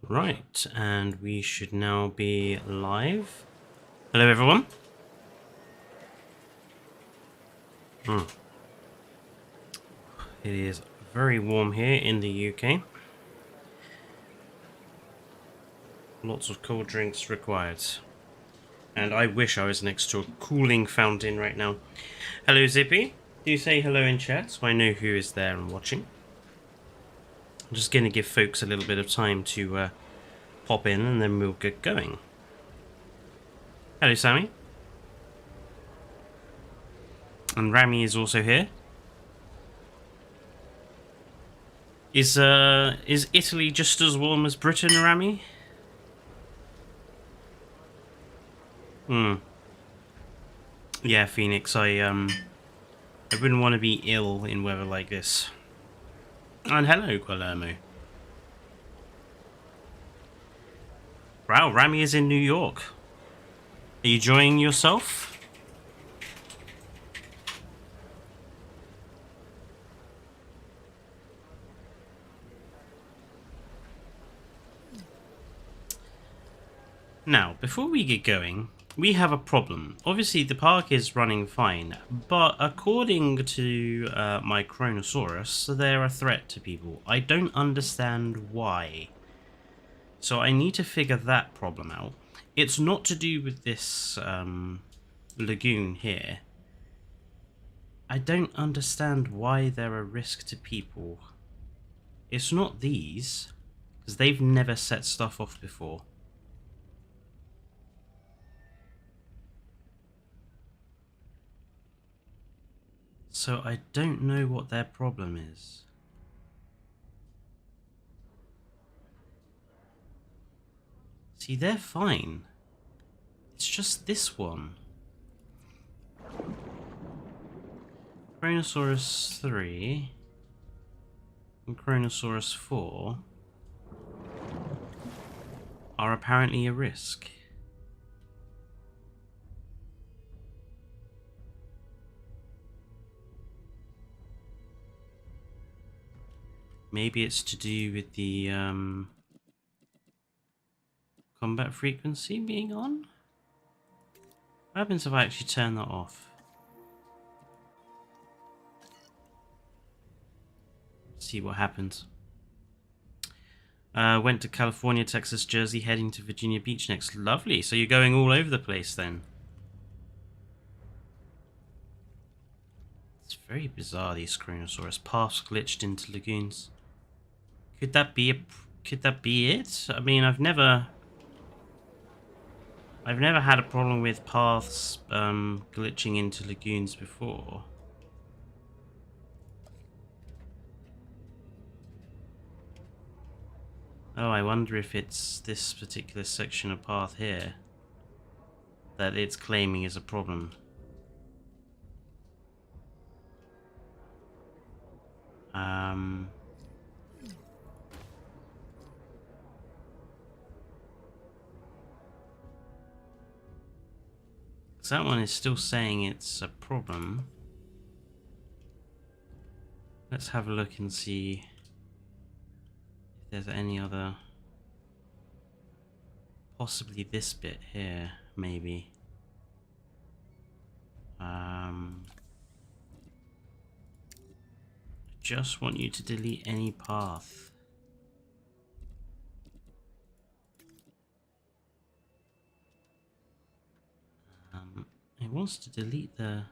Right, and we should now be live. Hello, everyone. It is very warm here in the UK. Lots of cold drinks required. And I wish I was next to a cooling fountain right now. Hello, Zippy. Do say hello in chat so I know who is there and watching. I'm just going to give folks a little bit of time to pop in and then we'll get going. Hello, Sammy. And Rami is also here. Is Italy just as warm as Britain, Rami? Yeah, Phoenix, I wouldn't want to be ill in weather like this. And hello, Guillermo. Wow, Rami is in New York. Are you enjoying yourself? Now, before we get going, we have a problem. Obviously, the park is running fine, but according to my Chronosaurus, they're a threat to people. I don't understand why. So I need to figure that problem out. It's not to do with this lagoon here. I don't understand why they're a risk to people. It's not these, because they've never set stuff off before. So I don't know what their problem is. See, they're fine. It's just this one. Chronosaurus 3 and Chronosaurus 4 are apparently a risk. Maybe it's to do with the combat frequency being on? What happens if I actually turn that off? See what happens. Went to California, Texas, Jersey, heading to Virginia Beach next. Lovely. So you're going all over the place then. It's very bizarre, these Chronosaurus. Paths glitched into lagoons. Could that be it? I mean, I've never had a problem with paths glitching into lagoons before. Oh, I wonder if it's this particular section of path here that it's claiming is a problem. That one is still saying it's a problem. Let's have a look and see if there's any other. Possibly this bit here, maybe. Just want you to delete any path. It wants to delete the.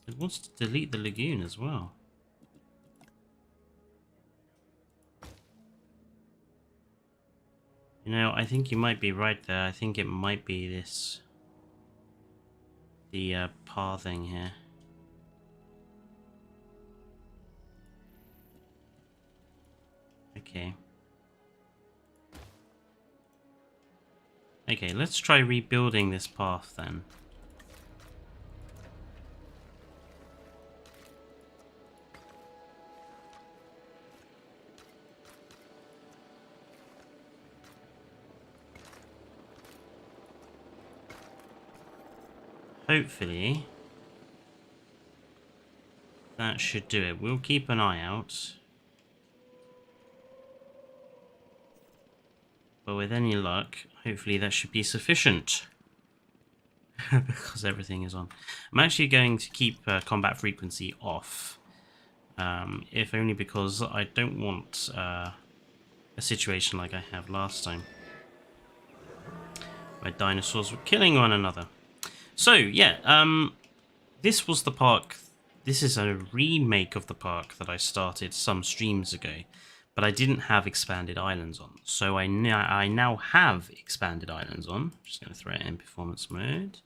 It wants to delete the lagoon as well. You know, I think you might be right there. I think it might be this. The pathing here. Okay. Okay, let's try rebuilding this path then. Hopefully, that should do it. We'll keep an eye out. But with any luck, hopefully that should be sufficient. Because everything is on. I'm actually going to keep combat frequency off. If only because I don't want a situation like I have last time, where dinosaurs were killing one another. So, yeah, this was the park. This is a remake of the park that I started some streams ago, but I didn't have expanded islands on. So I now have expanded islands on. I'm just going to throw it in performance mode.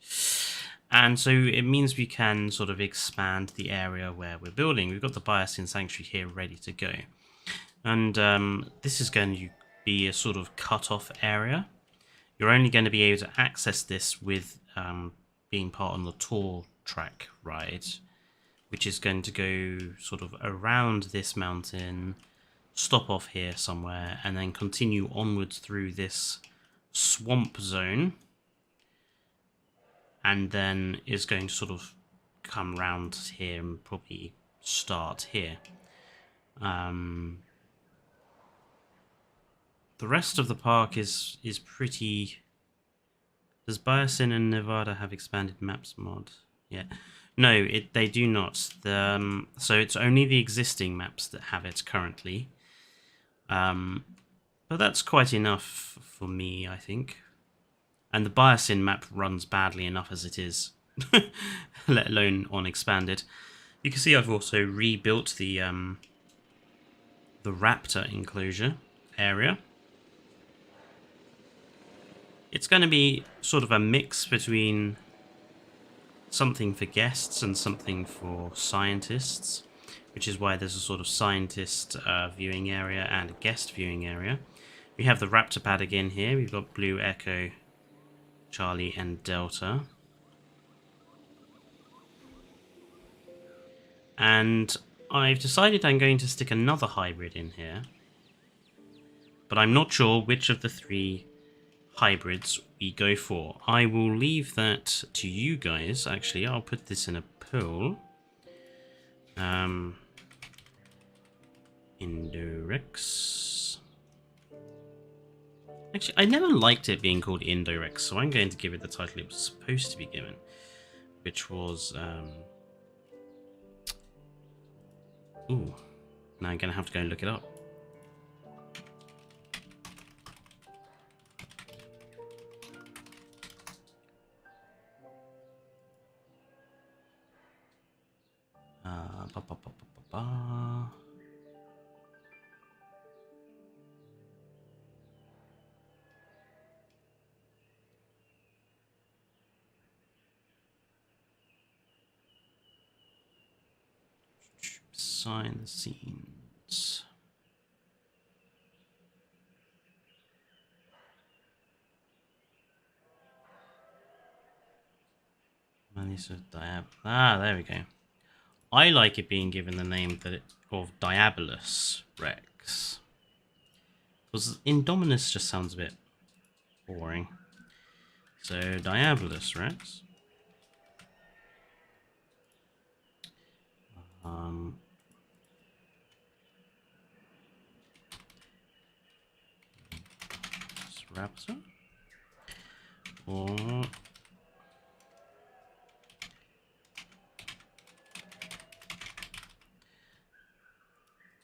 And so it means we can sort of expand the area where we're building. We've got the Biosyn Sanctuary here ready to go. And this is going to be a sort of cut-off area. You're only going to be able to access this with being part on the tour track ride, which is going to go sort of around this mountain, stop off here somewhere, and then continue onwards through this swamp zone, and then is going to sort of come round here and probably start here. The rest of the park is pretty... Does Biosyn and Nevada have expanded maps mod? Yeah. No, they do not. So it's only the existing maps that have it currently. But that's quite enough for me, I think. And the Biosyn map runs badly enough as it is, let alone on expanded. You can see I've also rebuilt the raptor enclosure area. It's going to be sort of a mix between something for guests and something for scientists, which is why there's a sort of scientist viewing area and a guest viewing area. We have the raptor pad again here. We've got Blue, Echo, Charlie and Delta. And I've decided I'm going to stick another hybrid in here, but I'm not sure which of the three hybrids we go for. I will leave that to you guys. Actually, I'll put this in a poll. Indorex. Actually, I never liked it being called Indorex, so I'm going to give it the title it was supposed to be given, which was ooh, now I'm going to have to go and look it up. Behind the scenes. There we go. I like it being given the name of Diabolus Rex. Because Indominus just sounds a bit boring. So Diabolus Rex. Raptor. Or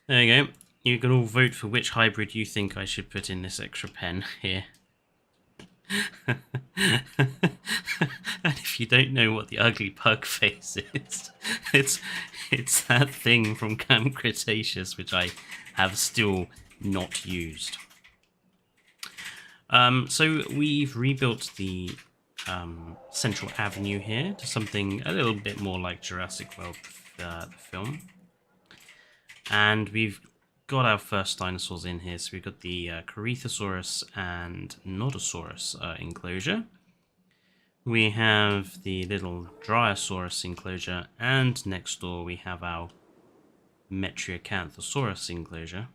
there you go. You can all vote for which hybrid you think I should put in this extra pen here. And if you don't know what the ugly pug face is, it's that thing from Camp Cretaceous, which I have still not used. So we've rebuilt the Central Avenue here to something a little bit more like Jurassic World, the film. And we've got our first dinosaurs in here. So we've got the Herrerasaurus and Nodosaurus enclosure. We have the little Dryosaurus enclosure. And next door we have our Metriacanthosaurus enclosure.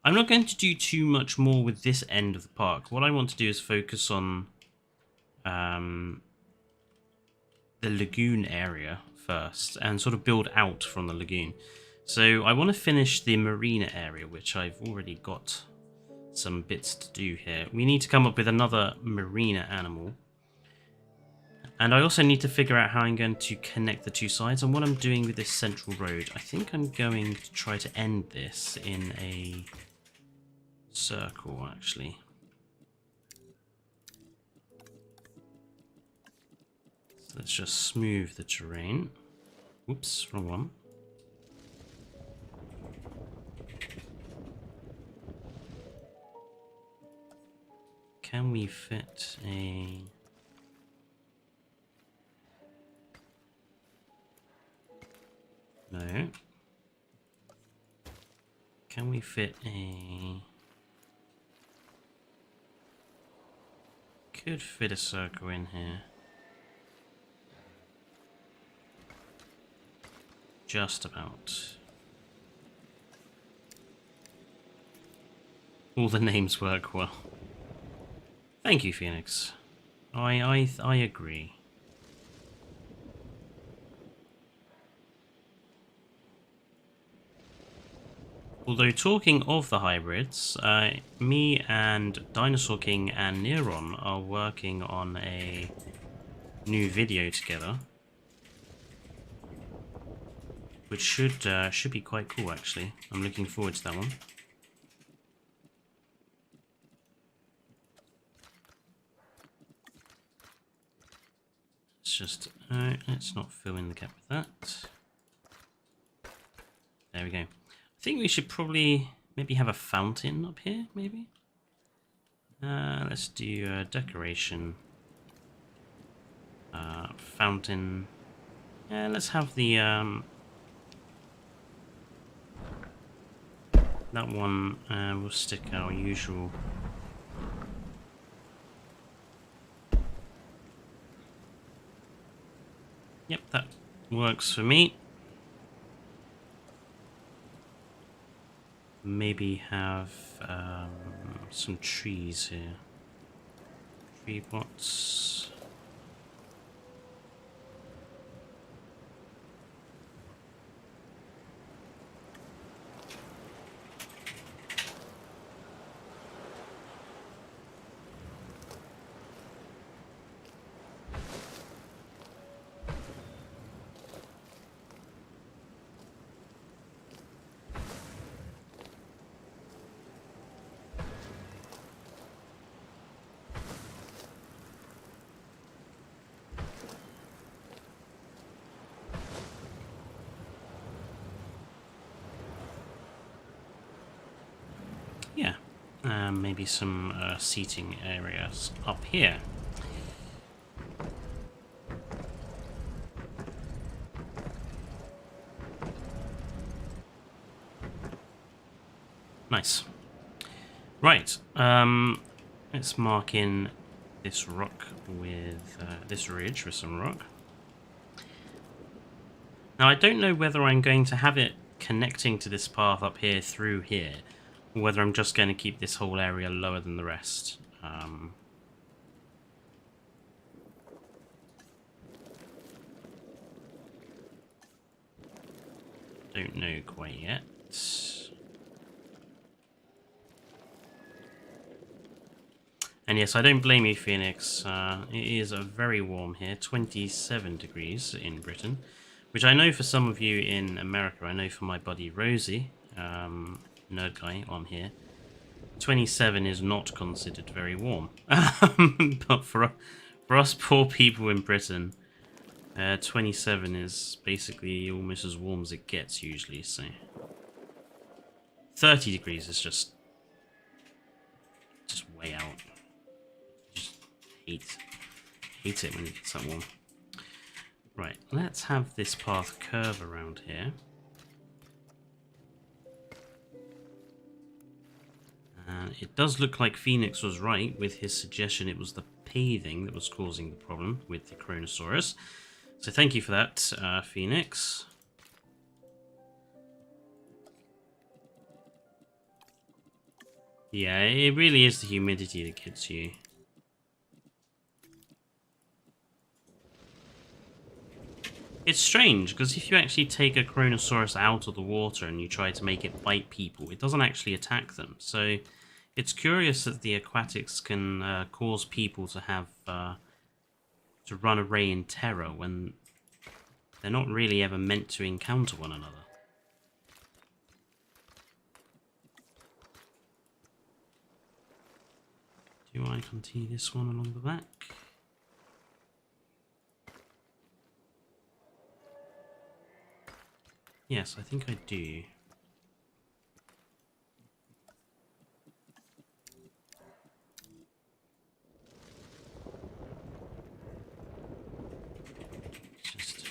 I'm not going to do too much more with this end of the park. What I want to do is focus on the lagoon area first and sort of build out from the lagoon. So I want to finish the marina area, which I've already got some bits to do here. We need to come up with another marina animal. And I also need to figure out how I'm going to connect the two sides and what I'm doing with this central road. I think I'm going to try to end this in a circle, actually. So let's just smooth the terrain. Whoops, wrong one. Can we fit a... No. Can we fit a... Could fit a circle in here. Just about. All the names work well. Thank you, Phoenix. I agree. Although, talking of the hybrids, me and Dinosaur King and Neron are working on a new video together, which should be quite cool, actually. I'm looking forward to that one. Let's not fill in the gap with that. There we go. I think we should probably maybe have a fountain up here, maybe. Let's do decoration. Fountain. Yeah, let's have the that one. We'll stick our usual. Yep, that works for me. Maybe have some trees here. Tree pots. Yeah, maybe some seating areas up here. Nice. Right, let's mark in this rock with this ridge with some rock. Now, I don't know whether I'm going to have it connecting to this path up here through here, or whether I'm just going to keep this whole area lower than the rest. Don't know quite yet. And yes, I don't blame you, Phoenix. It is very warm here, 27 degrees in Britain, which I know for some of you in America. I know for my buddy Rosie, nerd guy on here, 27 is not considered very warm. But for us poor people in Britain, 27 is basically almost as warm as it gets usually. So 30 degrees is just way out. Hate it when it gets that warm. Right, let's have this path curve around here. And it does look like Phoenix was right with his suggestion it was the paving that was causing the problem with the Herrerasaurus. So thank you for that, Phoenix. Yeah, it really is the humidity that gets you. It's strange, because if you actually take a Herrerasaurus out of the water and you try to make it bite people, it doesn't actually attack them. So It's curious that the aquatics can cause people to have to run away in terror when they're not really ever meant to encounter one another. Do I continue this one along the back? Yes, I think I do. Just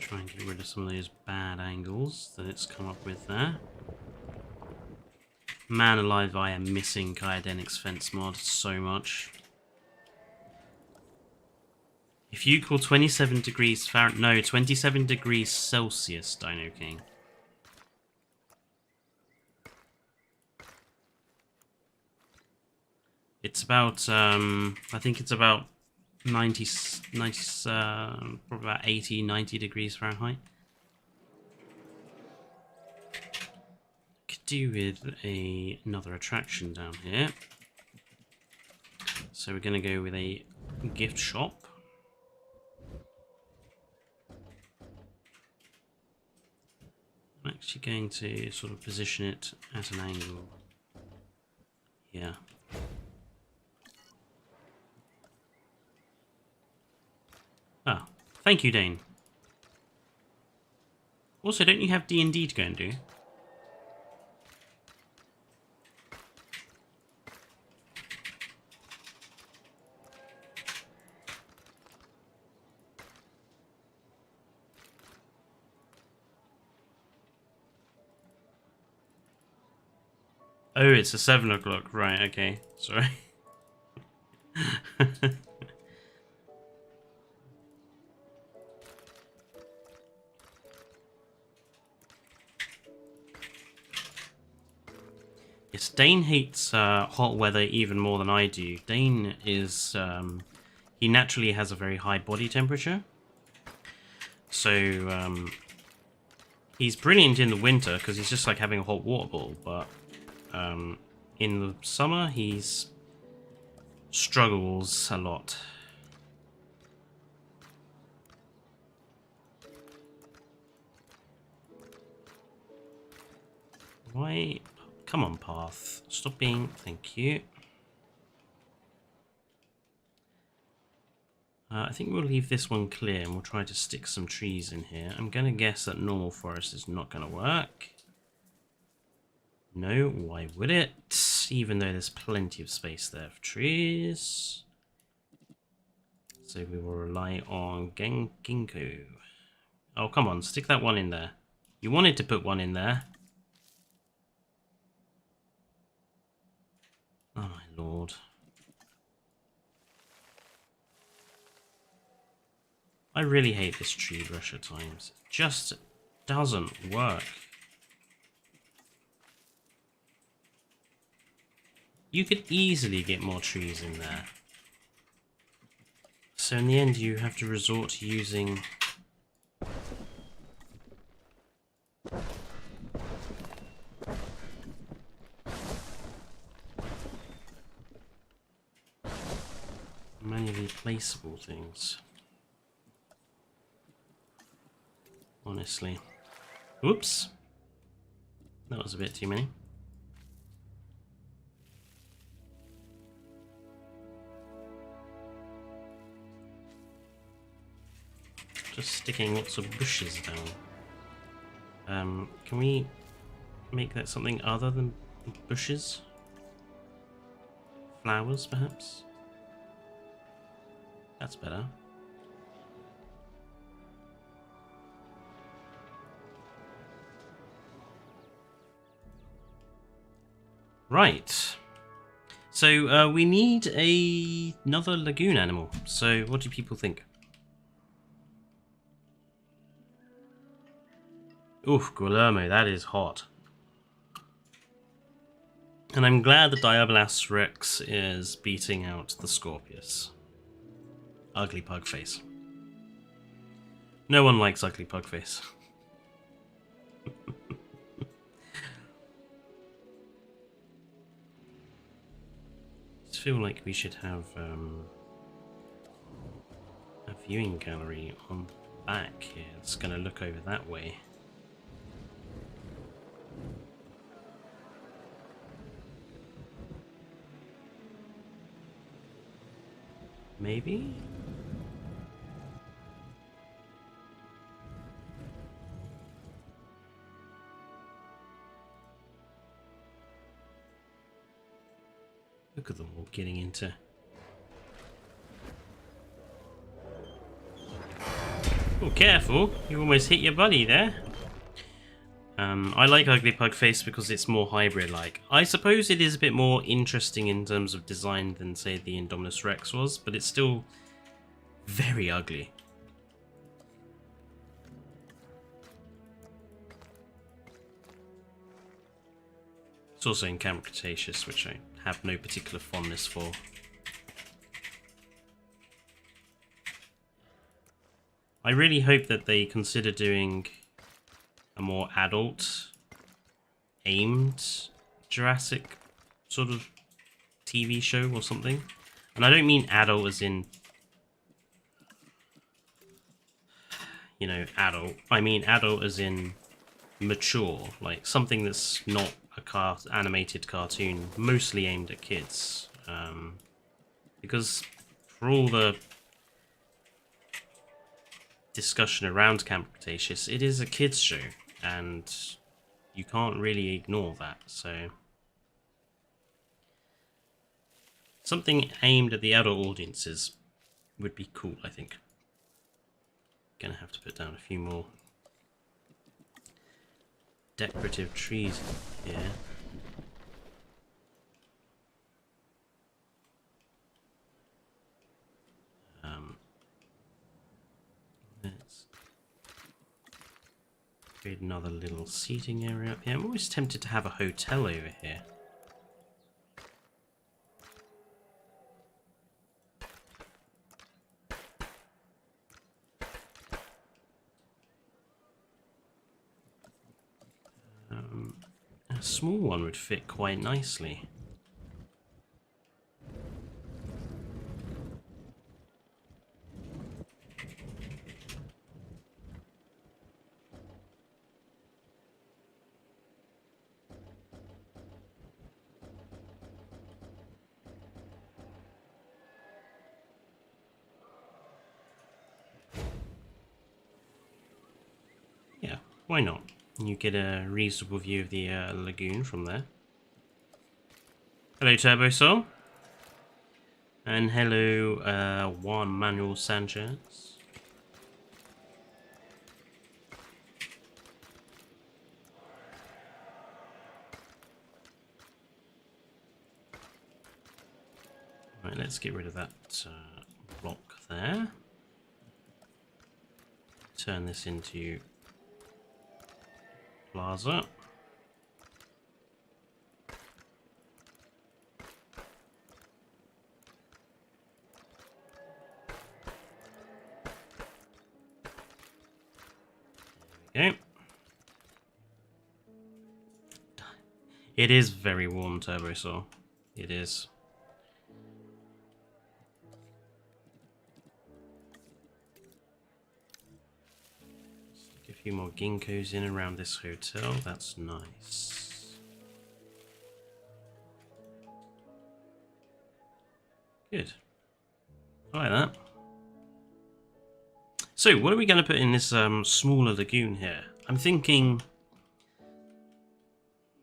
try and get rid of some of those bad angles that it's come up with there. Man alive, I am missing Kyodenics fence mod so much. If you call 27 degrees Fahrenheit, no, 27 degrees Celsius, Dino King. It's about, I think it's about 90, probably about 80, 90 degrees Fahrenheit. Could do with another attraction down here. So we're going to go with a gift shop. I'm actually going to sort of position it at an angle. Yeah. Ah, thank you, Dane. Also, don't you have D&D to go and do? Oh, it's a 7 o'clock. Right, okay. Sorry. Yes, Dane hates hot weather even more than I do. Dane is... he naturally has a very high body temperature. So, he's brilliant in the winter because he's just like having a hot water bottle, but in the summer he's struggles a lot. Why? Come on, path. Stop being... Thank you. I think we'll leave this one clear and we'll try to stick some trees in here. I'm going to guess that normal forest is not going to work. No, why would it? Even though there's plenty of space there for trees. So we will rely on ginkgo. Oh, come on, stick that one in there. You wanted to put one in there. Oh my lord. I really hate this tree brush at times. It just doesn't work. You could easily get more trees in there. So in the end you have to resort to using... manually placeable things. Honestly. Whoops. That was a bit too many. Just sticking lots of bushes down. Can we make that something other than bushes? Flowers, perhaps? That's better. Right. So we need another lagoon animal. So what do people think? Oof, Guillermo, that is hot. And I'm glad the Indominus Rex is beating out the Scorpius. Ugly pug face. No one likes ugly pug face. just feel like we should have a viewing gallery on the back here. It's going to look over that way. Maybe? Look at them all getting into... Oh, careful! You almost hit your buddy there. I like Ugly Pug Face because it's more hybrid-like. I suppose it is a bit more interesting in terms of design than, say, the Indominus Rex was, but it's still very ugly. It's also in Camp Cretaceous, which I have no particular fondness for. I really hope that they consider doing a more adult aimed Jurassic sort of TV show or something. And I don't mean adult as in, you know, adult. I mean adult as in mature, like something that's not a animated cartoon, mostly aimed at kids. Because for all the discussion around Camp Cretaceous, it is a kids show, and you can't really ignore that. So something aimed at the adult audiences would be cool, I think. Gonna have to put down a few more decorative trees here. Let's create another little seating area up here. I'm always tempted to have a hotel over here. A small one would fit quite nicely. Yeah, why not? You get a reasonable view of the lagoon from there. Hello, Turbo Soul. And hello, Juan Manuel Sanchez. Right, let's get rid of that block there. Turn this into plaza. Okay. It is very warm, Turbo Soul. It is. Stick a few more ginkgos in around this hotel. That's nice. Good. I like that. So, what are we going to put in this smaller lagoon here? I'm thinking...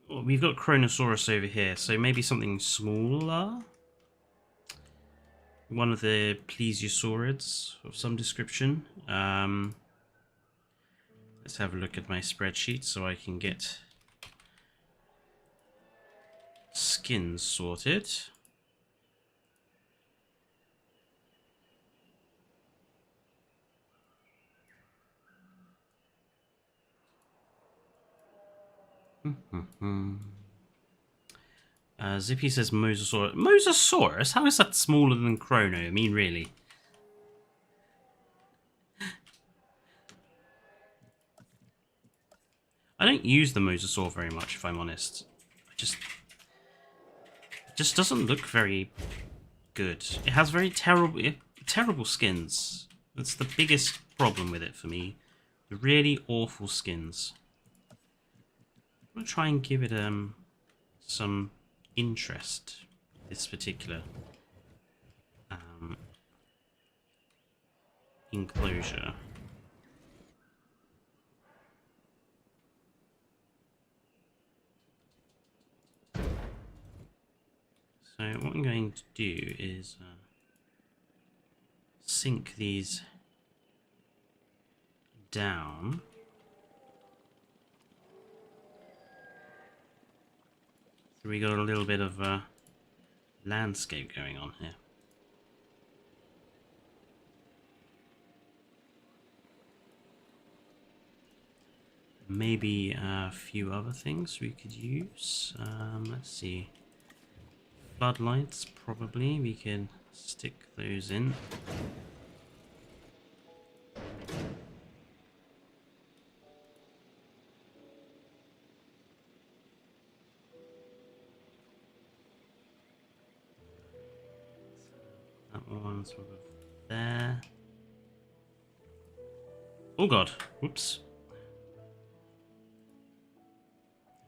Well, we've got Chronosaurus over here, so maybe something smaller? One of the plesiosaurids of some description. Let's have a look at my spreadsheet so I can get skins sorted. Zippy says Mosasaurus. Mosasaurus? How is that smaller than Chrono? I mean, really. I don't use the Mosasaur very much, if I'm honest. I just doesn't look very good. It has very terrible skins. That's the biggest problem with it for me. The really awful skins. I'm gonna try and give it some interest. This particular enclosure. So what I'm going to do is sink these down. So we got a little bit of landscape going on here. Maybe a few other things we could use. Let's see. Floodlights, probably. We can stick those in. That one sort of there. Oh god, whoops.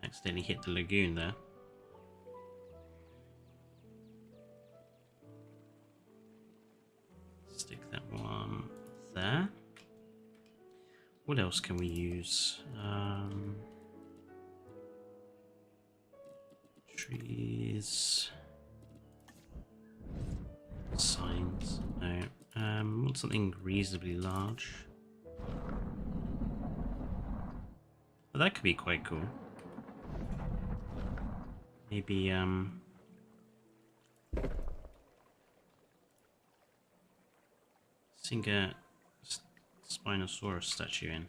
Accidentally hit the lagoon there. Stick that one there. What else can we use? Trees. Signs. No. Want something reasonably large. Well, that could be quite cool. Maybe sink a Spinosaurus statue in.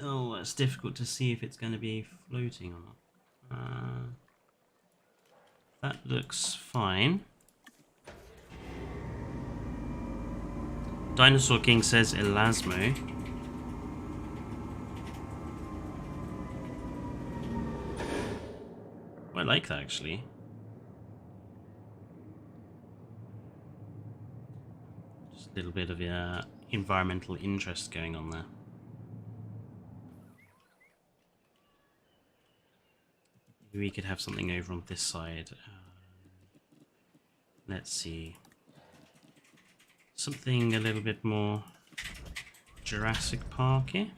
Oh, it's difficult to see if it's going to be floating or not. That looks fine. Dinosaur King says Elasmo. I like that actually. Just a little bit of environmental interest going on there. Maybe we could have something over on this side. Let's see. Something a little bit more Jurassic Park-y.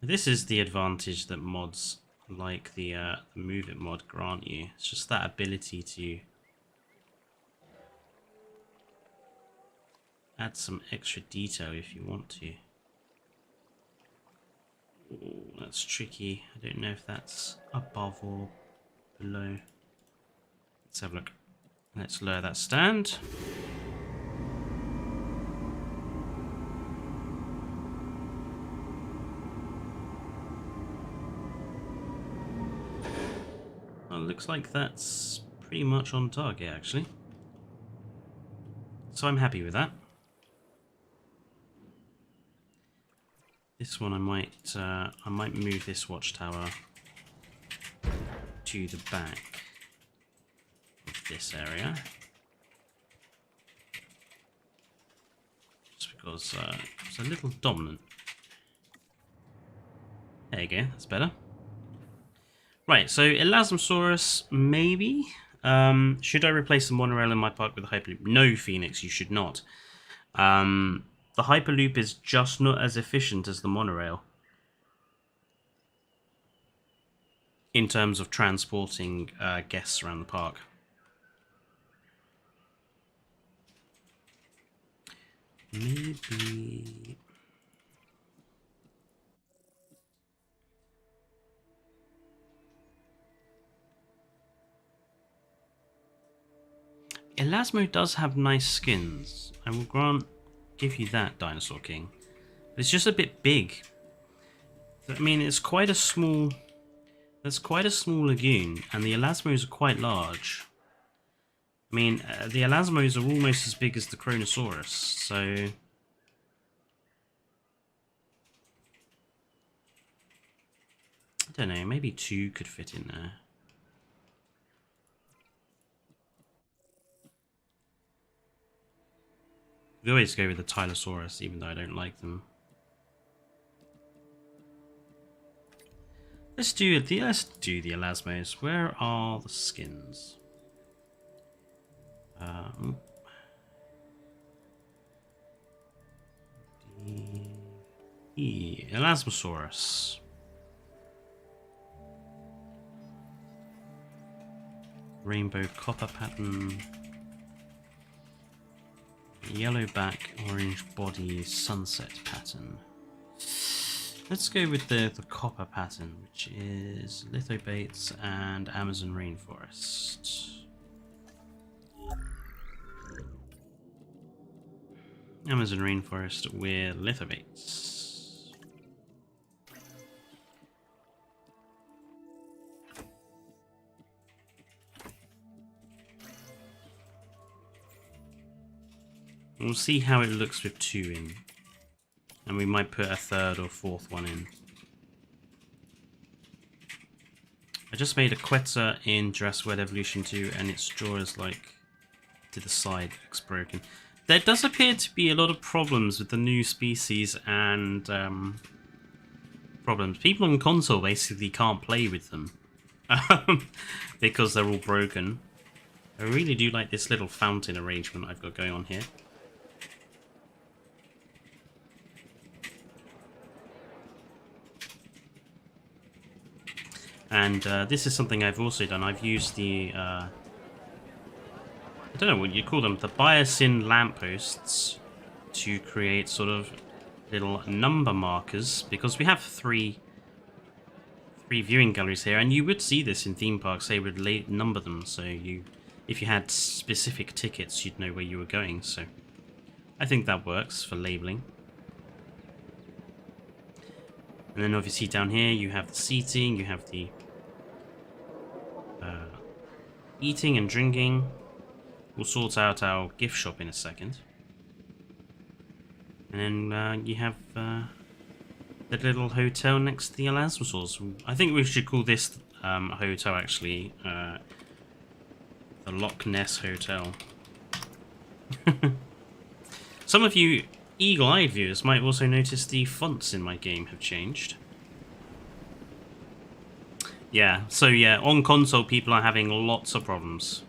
This is the advantage that mods like the Move It mod grant you. It's just that ability to add some extra detail if you want to. Ooh, that's tricky. I don't know if that's above or below. Let's have a look. Let's lower that stand. Well, looks like that's pretty much on target actually. So I'm happy with that. This one I might move this watchtower to the back of this area. Just because it's a little dominant. There you go, that's better. Right, so Elasmosaurus, maybe. Should I replace the monorail in my park with a Hyperloop? No, Phoenix, you should not. The Hyperloop is just not as efficient as the monorail in terms of transporting guests around the park. Maybe... Elasmo does have nice skins. I will give you that, Dinosaur King. But it's just a bit big. I mean, it's quite a small... That's quite a small lagoon, and the Elasmos are quite large. I mean, the Elasmos are almost as big as the Kronosaurus, so... I don't know, maybe 2 could fit in there. We always go with the Tylosaurus, even though I don't like them. Let's do the Elasmos. Where are the skins? The Elasmosaurus. Rainbow copper pattern. Yellow back, orange body, sunset pattern. Let's go with the copper pattern, which is lithobates and Amazon rainforest. Amazon rainforest with lithobates. We'll see how it looks with 2 in. And we might put a 3rd or 4th one in. I just made a Quetzal in Jurassic World Evolution 2 and its jaw is like to the side, looks broken. There does appear to be a lot of problems with the new species and problems. People on console basically can't play with them because they're all broken. I really do like this little fountain arrangement I've got going on here. And this is something I've also done. I've used the, I don't know what you call them, the Biosyn lampposts to create sort of little number markers, because we have three viewing galleries here, and you would see this in theme parks. They would number them, so if you had specific tickets, you'd know where you were going. So I think that works for labeling. And then obviously down here you have the seating, you have the eating and drinking. We'll sort out our gift shop in a second. And then you have the little hotel next to the Elasmosaurus. I think we should call this hotel actually the Loch Ness Hotel. Some of you eagle-eyed viewers might also notice the fonts in my game have changed. Yeah, so yeah, on console people are having lots of problems.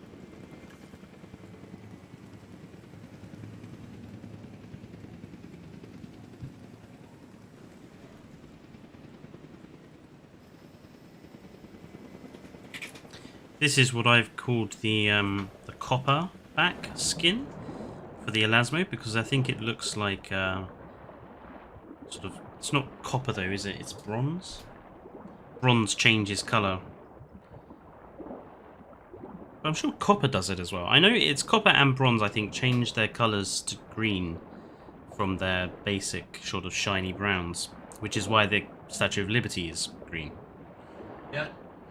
This is what I've called the copper back skin for the Elasmo, because I think it looks like sort of, it's not copper though, is it? It's bronze. Bronze changes colour. But I'm sure copper does it as well. I know it's copper and bronze, I think, change their colours to green from their basic sort of shiny browns, which is why the Statue of Liberty is green. Yeah,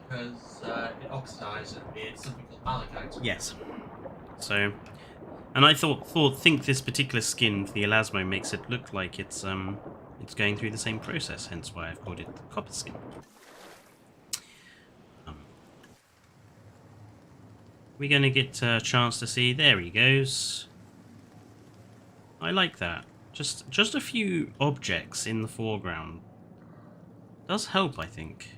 because it oxidizes with something called malachite. Yes. So, and I think this particular skin for the Elasmo makes it look like it's going through the same process, hence why I've called it the copper skin. We're going to get a chance to see. There he goes. I like that. Just a few objects in the foreground does help, I think.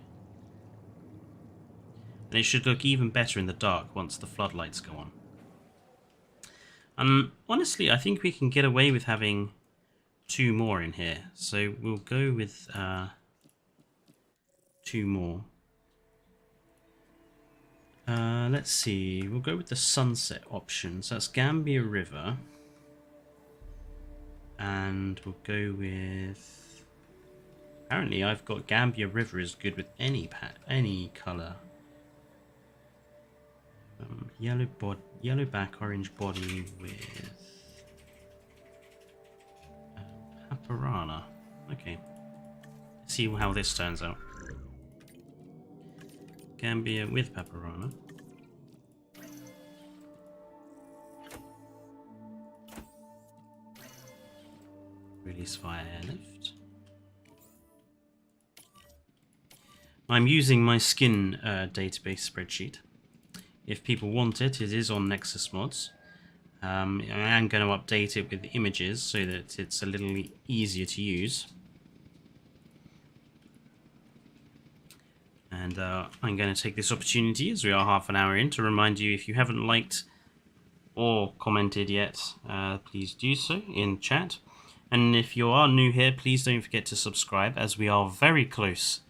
And it should look even better in the dark once the floodlights go on. And honestly, I think we can get away with having 2 more in here. So we'll go with 2 more. Let's see, we'll go with the sunset option. So that's Gambia River. And we'll go with... Apparently I've got Gambia River is good with any colour. Yellow back, orange body with... Paparana. Okay. Let's see how this turns out. Gambia with Paparana. Release via airlift. I'm using my skin database spreadsheet. If people want it, it is on Nexus Mods. I am going to update it with images so that it's a little easier to use. And I'm going to take this opportunity, as we are half an hour in, to remind you, if you haven't liked or commented yet, please do so in chat. And if you are new here, please don't forget to subscribe, as we are very close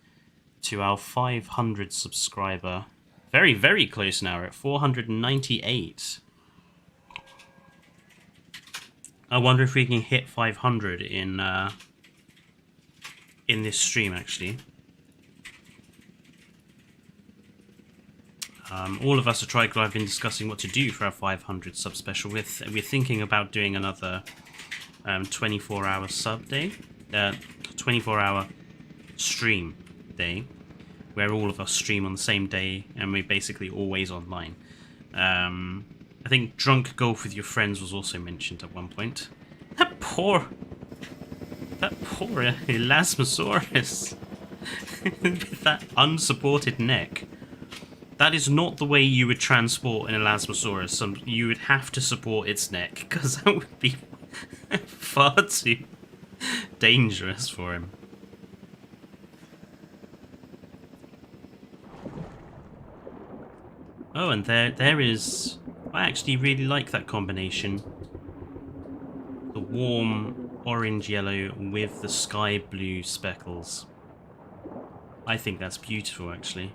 to our 500 subscriber. Very, very close now. We're at 498. I wonder if we can hit 500 in this stream, actually. All of us at Tricol have been discussing what to do for our 500 sub special. We're thinking about doing another 24-hour sub day, 24-hour stream day, where all of us stream on the same day and we're basically always online. I think drunk golf with your friends was also mentioned at one point. That poor Elasmosaurus with that unsupported neck. That is not the way you would transport an Elasmosaurus. You would have to support its neck, because that would be far too dangerous for him. Oh, and there is... I actually really like that combination. The warm orange-yellow with the sky blue speckles. I think that's beautiful, actually.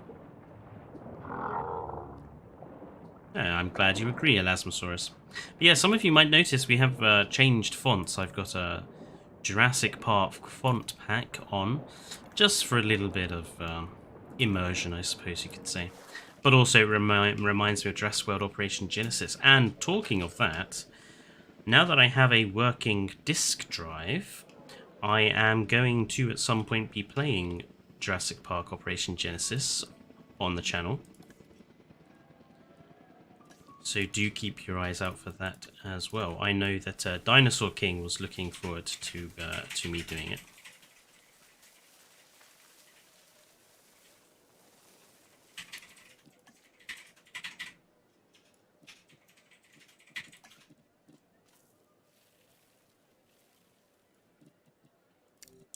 Yeah, I'm glad you agree, Elasmosaurus. But yeah, some of you might notice we have changed fonts. I've got a Jurassic Park font pack on, just for a little bit of immersion, I suppose you could say. But also it reminds me of Jurassic World Operation Genesis. And talking of that, now that I have a working disk drive, I am going to at some point be playing Jurassic Park Operation Genesis on the channel. So do keep your eyes out for that as well. I know that Dinosaur King was looking forward to me doing it.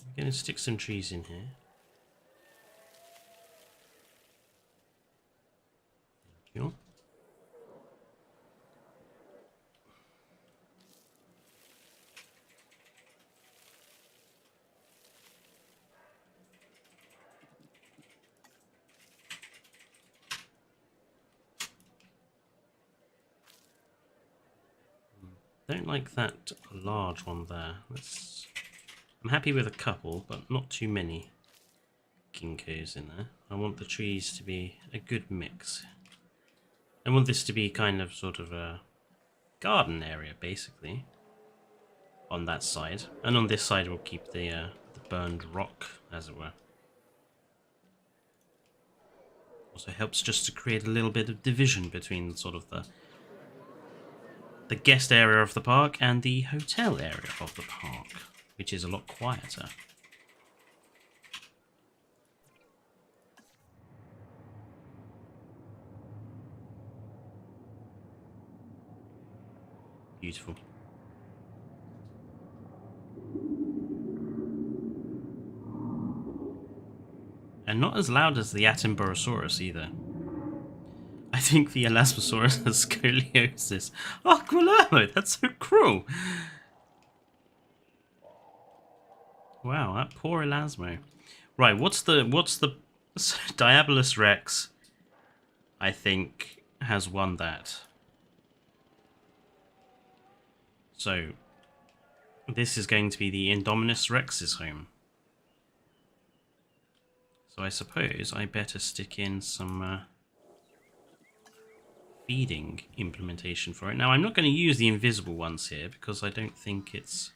I'm going to stick some trees in here. Thank you. Don't like that large one there. I'm happy with a couple, but not too many ginkgos in there. I want the trees to be a good mix. I want this to be kind of sort of a garden area, basically, on that side. And on this side we'll keep the burned rock, as it were. Also helps just to create a little bit of division between sort of the guest area of the park and the hotel area of the park, which is a lot quieter. Beautiful. And not as loud as the Attenborosaurus either. I think the Elasmosaurus has scoliosis. Oh, Guillermo, that's so cruel. Wow, that poor Elasmo. Right, what's the Diabolus Rex? I think has won that. So this is going to be the Indominus Rex's home. So I suppose I better stick in some feeding implementation for it. Now I'm not going to use the invisible ones here because I don't think it's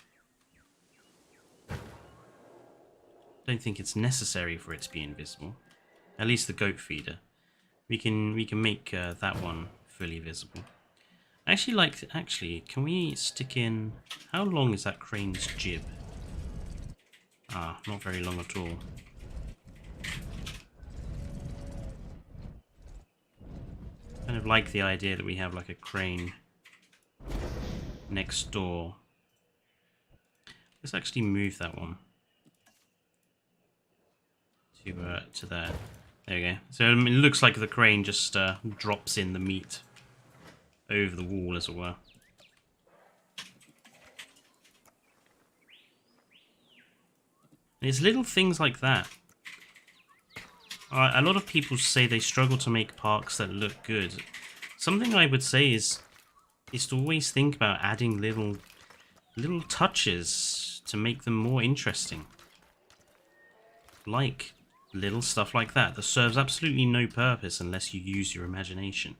necessary for it to be invisible. At least the goat feeder. We can make that one fully visible. I actually can we stick in, how long is that crane's jib? Ah, not very long at all. of like the idea that we have like a crane next door. Let's actually move that one to there. There we go. So it looks like the crane just drops in the meat over the wall, as it were. And it's little things like that. A lot of people say they struggle to make parks that look good. Something I would say is to always think about adding little touches to make them more interesting. Like little stuff like that serves absolutely no purpose unless you use your imagination.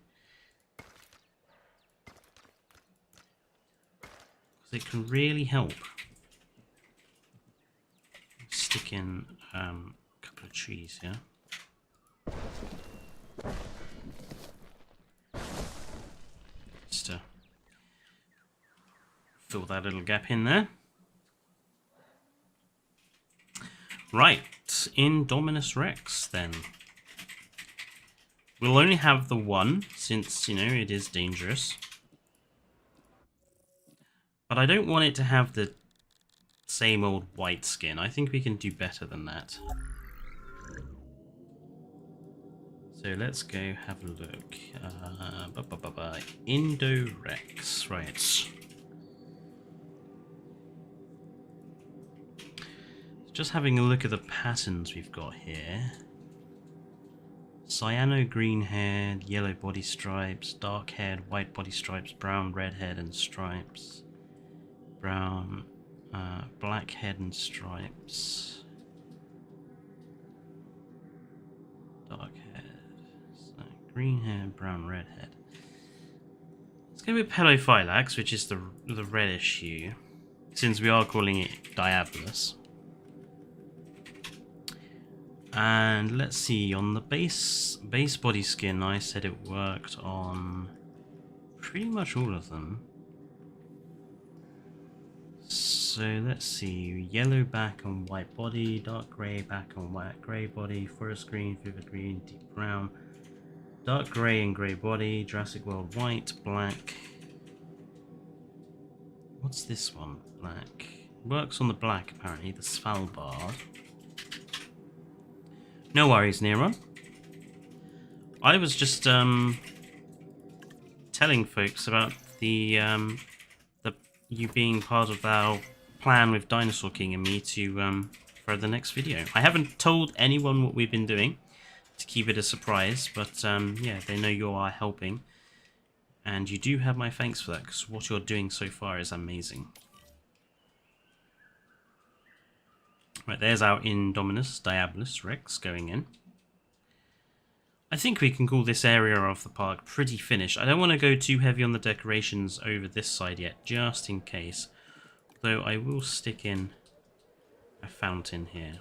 Because it can really help. Stick in a couple of trees here. Just to fill that little gap in there. Right, Indominus Rex then. We'll only have the one, since, you know, it is dangerous. But I don't want it to have the same old white skin. I think we can do better than that. So let's go have a look. Indo-Rex, right. Just having a look at the patterns we've got here. Cyano green haired, yellow body stripes, dark haired, white body stripes, brown, red head and stripes, brown, black head and stripes, dark head, so green hair, brown, red head. Let's go with Pelophylax, which is the reddish hue, since we are calling it Diabolus. And let's see, on the base body skin, I said it worked on pretty much all of them. So let's see, yellow back on white body, dark grey back on white grey body, forest green, vivid green, deep brown, dark grey and grey body, Jurassic World white, black. What's this one? Black. Works on the black apparently, the Svalbard. No worries, Nero. I was just telling folks about the you being part of our plan with Dinosaur King and me to for the next video. I haven't told anyone what we've been doing to keep it a surprise, but yeah, they know you are helping, and you do have my thanks for that because what you're doing so far is amazing. Right, there's our Indominus Diabolus Rex going in. I think we can call this area of the park pretty finished. I don't want to go too heavy on the decorations over this side yet, just in case. Though I will stick in a fountain here.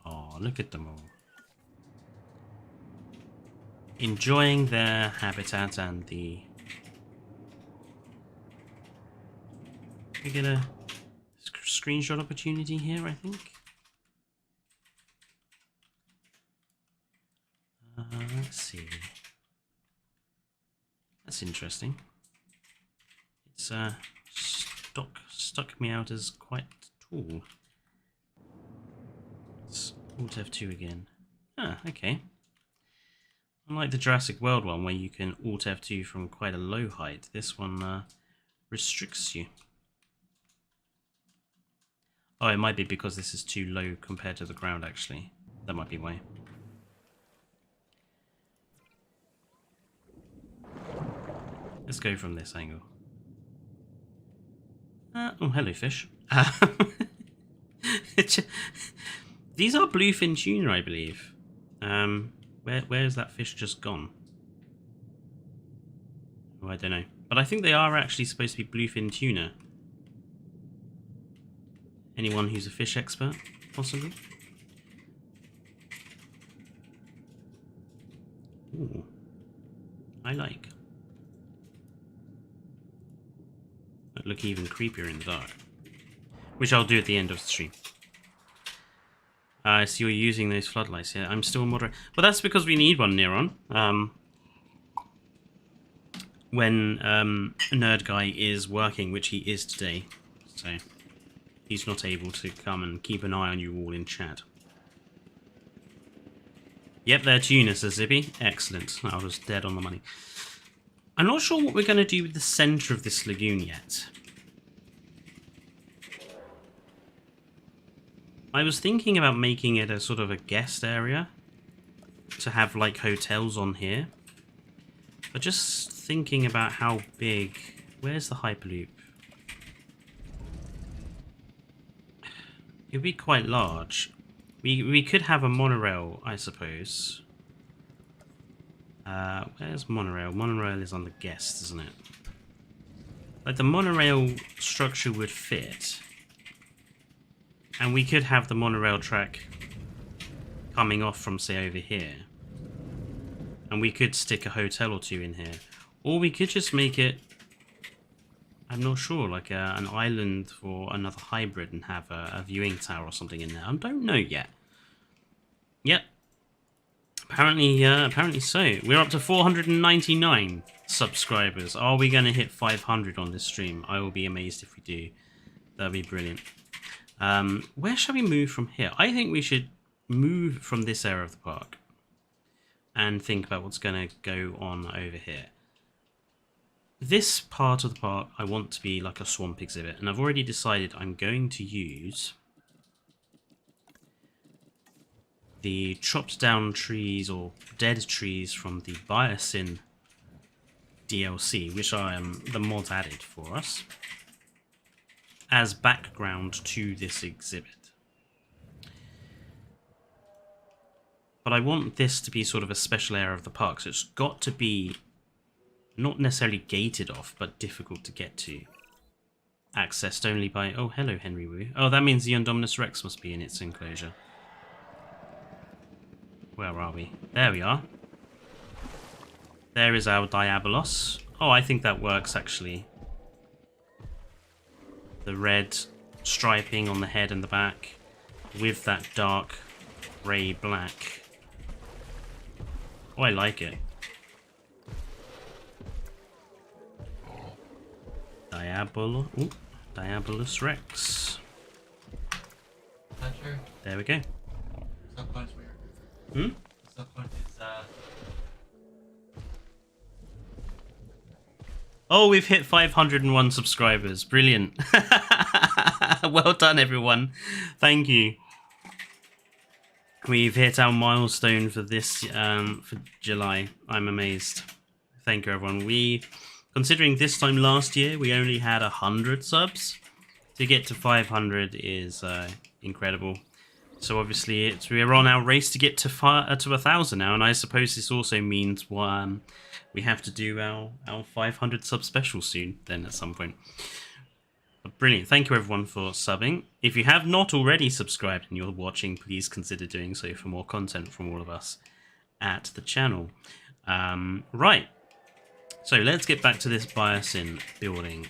Oh, look at them all. Enjoying their habitat and the... We get a screenshot opportunity here, I think. Let's see. That's interesting. It's stuck me out as quite tall. Let's Alt F2 again. Ah, okay. Unlike the Jurassic World one, where you can Alt F2 from quite a low height, this one restricts you. Oh, it might be because this is too low compared to the ground, actually. That might be why. Let's go from this angle. Oh, hello, fish. These are bluefin tuna, I believe. Where is that fish just gone? Oh, I don't know. But I think they are actually supposed to be bluefin tuna. Anyone who's a fish expert, possibly? Ooh. I like. That look even creepier in the dark. Which I'll do at the end of the stream. So you're using those floodlights. Yeah, I'm still moderate. But that's because we need one near on. When Nerd Guy is working, which he is today. So he's not able to come and keep an eye on you all in chat. Yep, they're tuners, says Zippy. Excellent. I was dead on the money. I'm not sure what we're going to do with the centre of this lagoon yet. I was thinking about making it a sort of a guest area to have like hotels on here. But just thinking about how big... Where's the Hyperloop? It would be quite large. We could have a monorail, I suppose. Where's monorail? Monorail is on the guest, isn't it? Like the monorail structure would fit. And we could have the monorail track coming off from, say, over here. And we could stick a hotel or two in here. Or we could just make it, I'm not sure, like an island for another hybrid and have a viewing tower or something in there. I don't know yet. Yep. Apparently so. We're up to 499 subscribers. Are we going to hit 500 on this stream? I will be amazed if we do. That'd be brilliant. Where shall we move from here? I think we should move from this area of the park and think about what's going to go on over here. This part of the park I want to be like a swamp exhibit, and I've already decided I'm going to use the chopped down trees or dead trees from the Biosyn DLC, which I am the mod added for us, as background to this exhibit. But I want this to be sort of a special area of the park, so it's got to be not necessarily gated off, but difficult to get to. Accessed only by... Oh, hello, Henry Wu. Oh, that means the Indominus Rex must be in its enclosure. Where are we? There we are. There is our Diabolos. Oh, I think that works, actually. The red striping on the head and the back with that dark grey black. Oh, I like it. Diabolus Rex. Fletcher. There we go. Subpoint's weird. Hmm? The subpoint is Oh, we've hit 501 subscribers. Brilliant. Well done, everyone. Thank you. We've hit our milestone for this, for July. I'm amazed. Thank you, everyone. Considering this time last year, we only had 100 subs. To get to 500 is incredible. So obviously, we're on our race to get to 1,000 now, and I suppose this also means we have to do our 500 sub special soon, then at some point. But brilliant. Thank you, everyone, for subbing. If you have not already subscribed and you're watching, please consider doing so for more content from all of us at the channel. Right. So let's get back to this Biosyn building.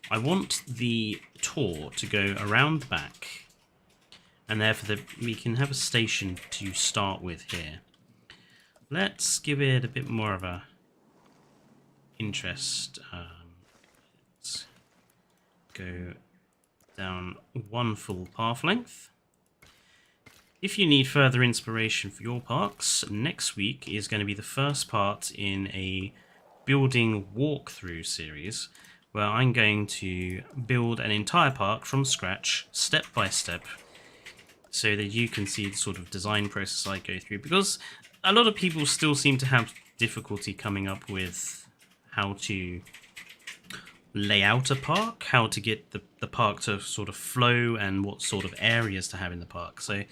I want the tour to go around the back, and therefore we can have a station to start with here. Let's give it a bit more of a interest. Let's go down one full path length. If you need further inspiration for your parks, next week is going to be the first part in a building walkthrough series where I'm going to build an entire park from scratch, step by step, so that you can see the sort of design process I go through, because a lot of people still seem to have difficulty coming up with how to lay out a park, how to get the park to sort of flow, and what sort of areas to have in the park. So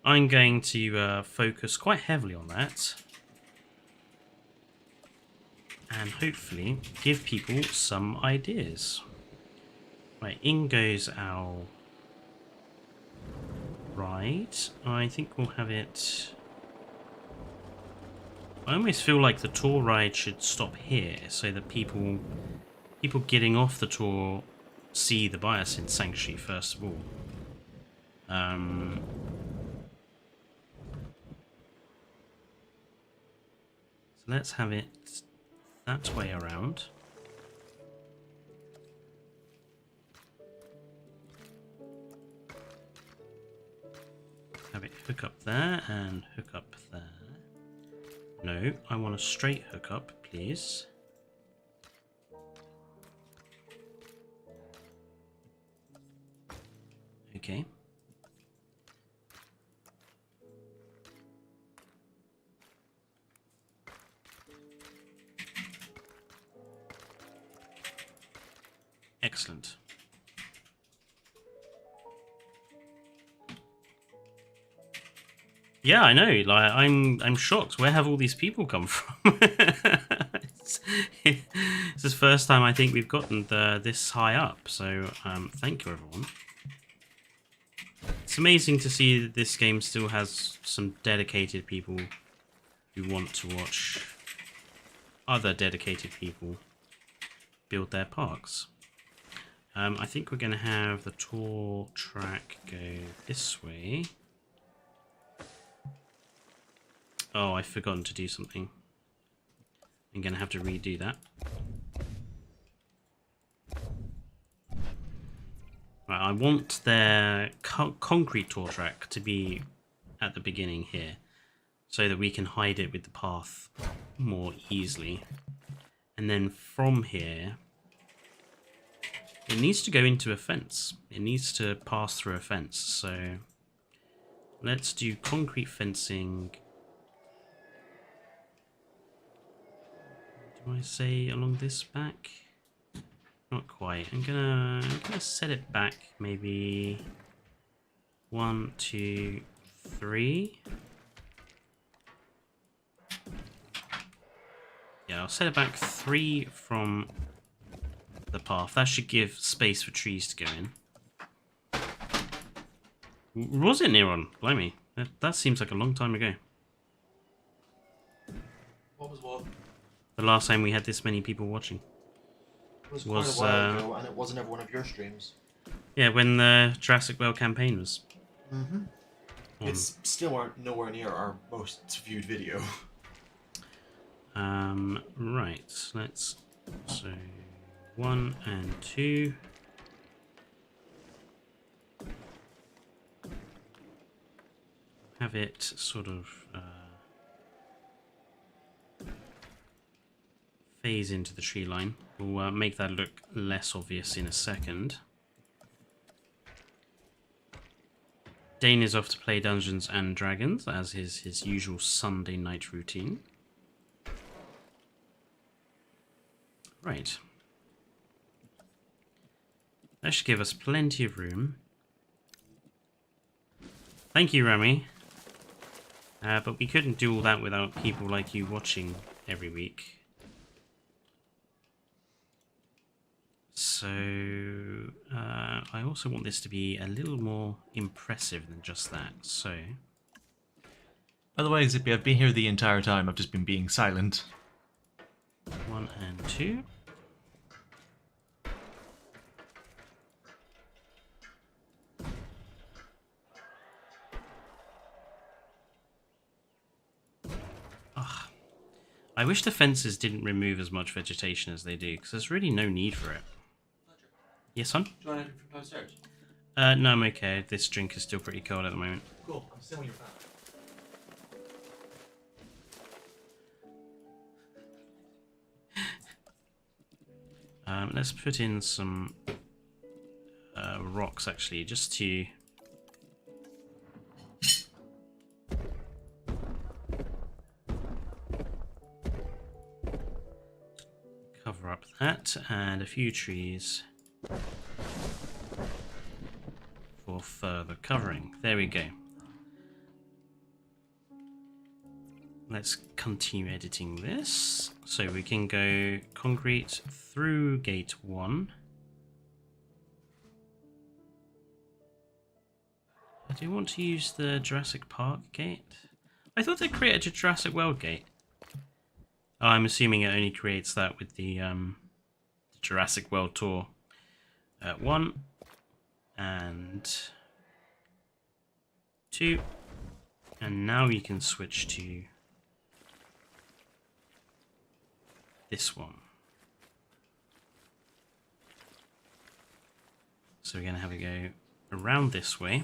I'm going to focus quite heavily on that, and hopefully give people some ideas. Right, in goes our ride. I think we'll have it... I almost feel like the tour ride should stop here, so that people getting off the tour see the Biosyn Sanctuary first of all. So let's have it that way around. Have it hook up there and hook up there. No, I want a straight hookup, please. Okay. Excellent. Yeah, I know. Like, I'm shocked. Where have all these people come from? it's the first time I think we've gotten this high up. So, thank you, everyone. It's amazing to see that this game still has some dedicated people who want to watch other dedicated people build their parks. I think we're going to have the tour track go this way. Oh, I've forgotten to do something. I'm going to have to redo that. Right, I want their concrete tour track to be at the beginning here, so that we can hide it with the path more easily. And then from here, it needs to go into a fence. It needs to pass through a fence. So let's do concrete fencing. Do I say along this back? Not quite. I'm gonna set it back maybe 1, 2, 3. Yeah, I'll set it back 3 from the path. That should give space for trees to go in. Was it near on? Blimey. That seems like a long time ago. What was what? The last time we had this many people watching. It was quite a while ago, and it wasn't ever one of your streams. Yeah, when the Jurassic World campaign was. Mm-hmm. It's still nowhere near our most viewed video. Right. Let's. So 1 and 2. Have it sort of phase into the tree line. We'll make that look less obvious in a second. Dane is off to play Dungeons and Dragons, as is his usual Sunday night routine. Right. That should give us plenty of room. Thank you, Remy. But we couldn't do all that without people like you watching every week. So, I also want this to be a little more impressive than just that, so... By the way, Zippy, I've been here the entire time. I've just been being silent. 1 and 2. Ugh. I wish the fences didn't remove as much vegetation as they do, because there's really no need for it. Fletcher, Yes, son? do you want anything from downstairs? No, I'm okay. This drink is still pretty cold at the moment. Cool, I'm still with your fan. Let's put in some rocks, actually, just to... cover up that, and a few trees for further covering. There we go. Let's continue editing this. So we can go concrete through gate 1. I do want to use the Jurassic Park gate. I thought they created a Jurassic World gate. Oh, I'm assuming it only creates that with the Jurassic World tour. 1 and 2. And now you can switch to this one. So we're going to have a go around this way.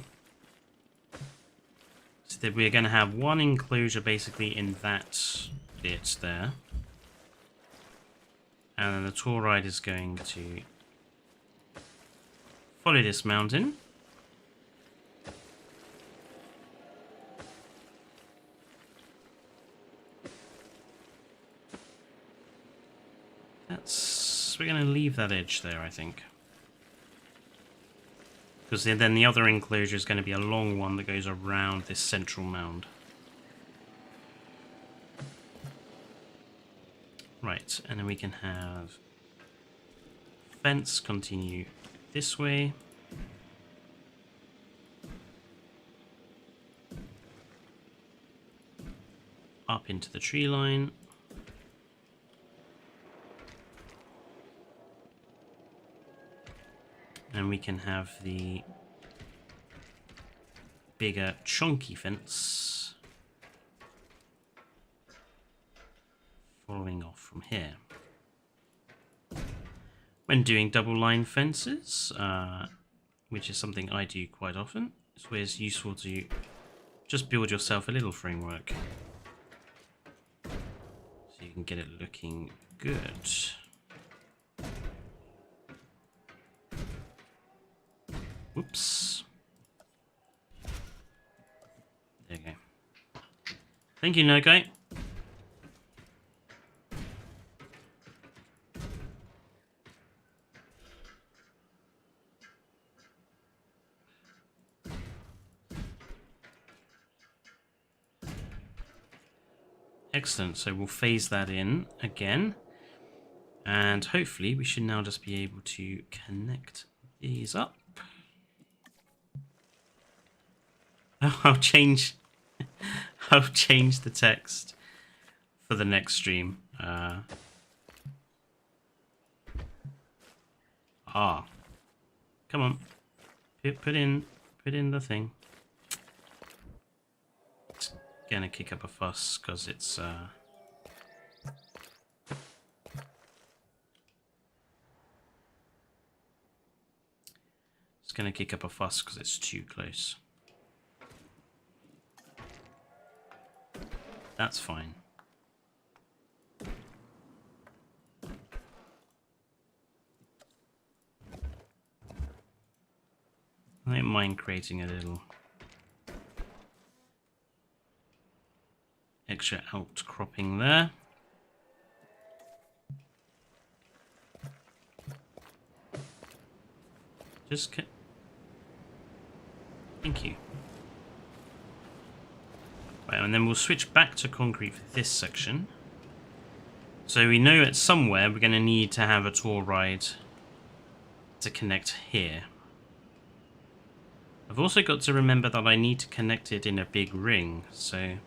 So that we're going to have one enclosure basically in that bit there. And then the tour ride is going to follow this mountain. We're going to leave that edge there, I think. Because then the other enclosure is going to be a long one that goes around this central mound. Right, and then we can have fence continue this way. Up into the tree line. And we can have the bigger chunky fence following off from here. When doing double line fences, which is something I do quite often, it's where it's useful to just build yourself a little framework so you can get it looking good. Whoops. There you go. Thank you, no guy. Excellent, so we'll phase that in again. And hopefully we should now just be able to connect these up. I'll change the text for the next stream. Come on, put in the thing. It's gonna kick up a fuss because it's gonna kick up a fuss because it's too close. That's fine. I don't mind creating a little extra outcropping there. Thank you. Right, and then we'll switch back to concrete for this section. So we know at somewhere we're going to need to have a tour ride to connect here. I've also got to remember that I need to connect it in a big ring, so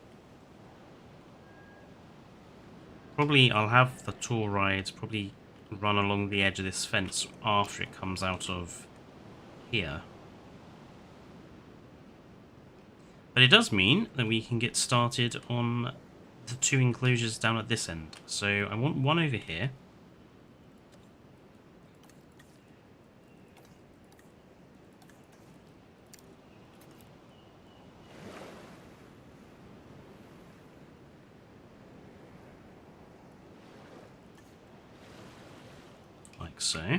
probably I'll have the tour ride probably run along the edge of this fence after it comes out of here. But it does mean that we can get started on the 2 enclosures down at this end. So I want one over here. Like so.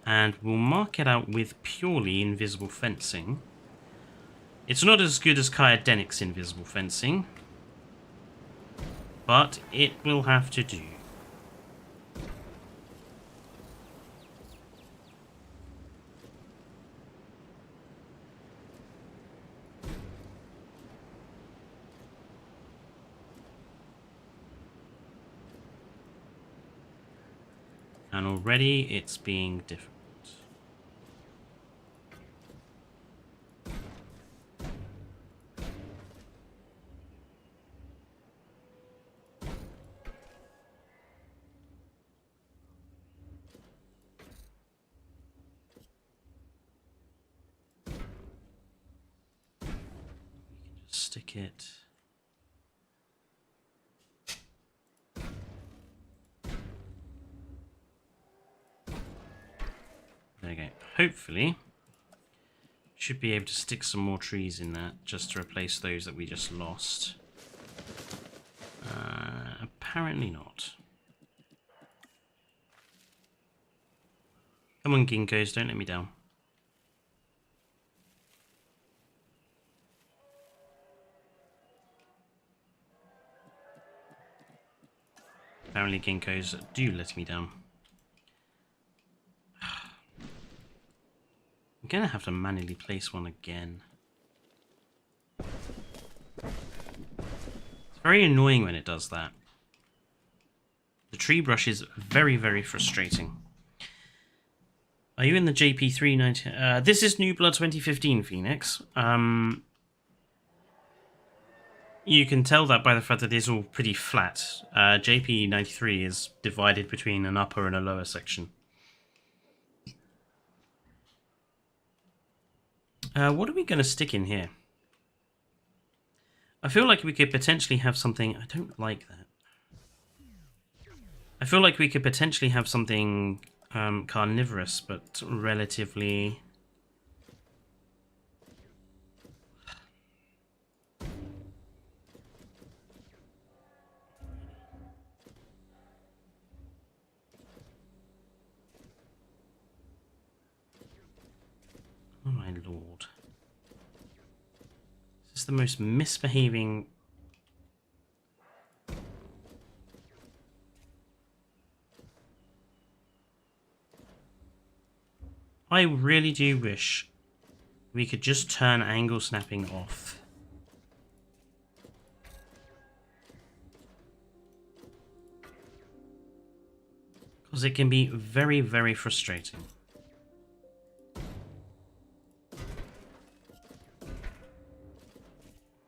And we'll mark it out with purely invisible fencing. It's not as good as Kyodenic's invisible fencing, but it will have to do. And already it's being different. like it. There we go. Hopefully, should be able to stick some more trees in that just to replace those that we just lost. Apparently not. Come on, ginkgos, don't let me down. Apparently ginkgos do let me down. I'm gonna have to manually place one again. It's very annoying when it does that. The tree brush is very, very frustrating. Are you in the JP390? This is Nublar 2015, Phoenix. You can tell that by the fact that it's all pretty flat. JP93 is divided between an upper and a lower section. What are we going to stick in here? I feel like we could potentially have something... I don't like that. I feel like we could potentially have something carnivorous, but relatively... Oh my lord. This is the most misbehaving... I really do wish we could just turn angle snapping off. Because it can be very, very frustrating.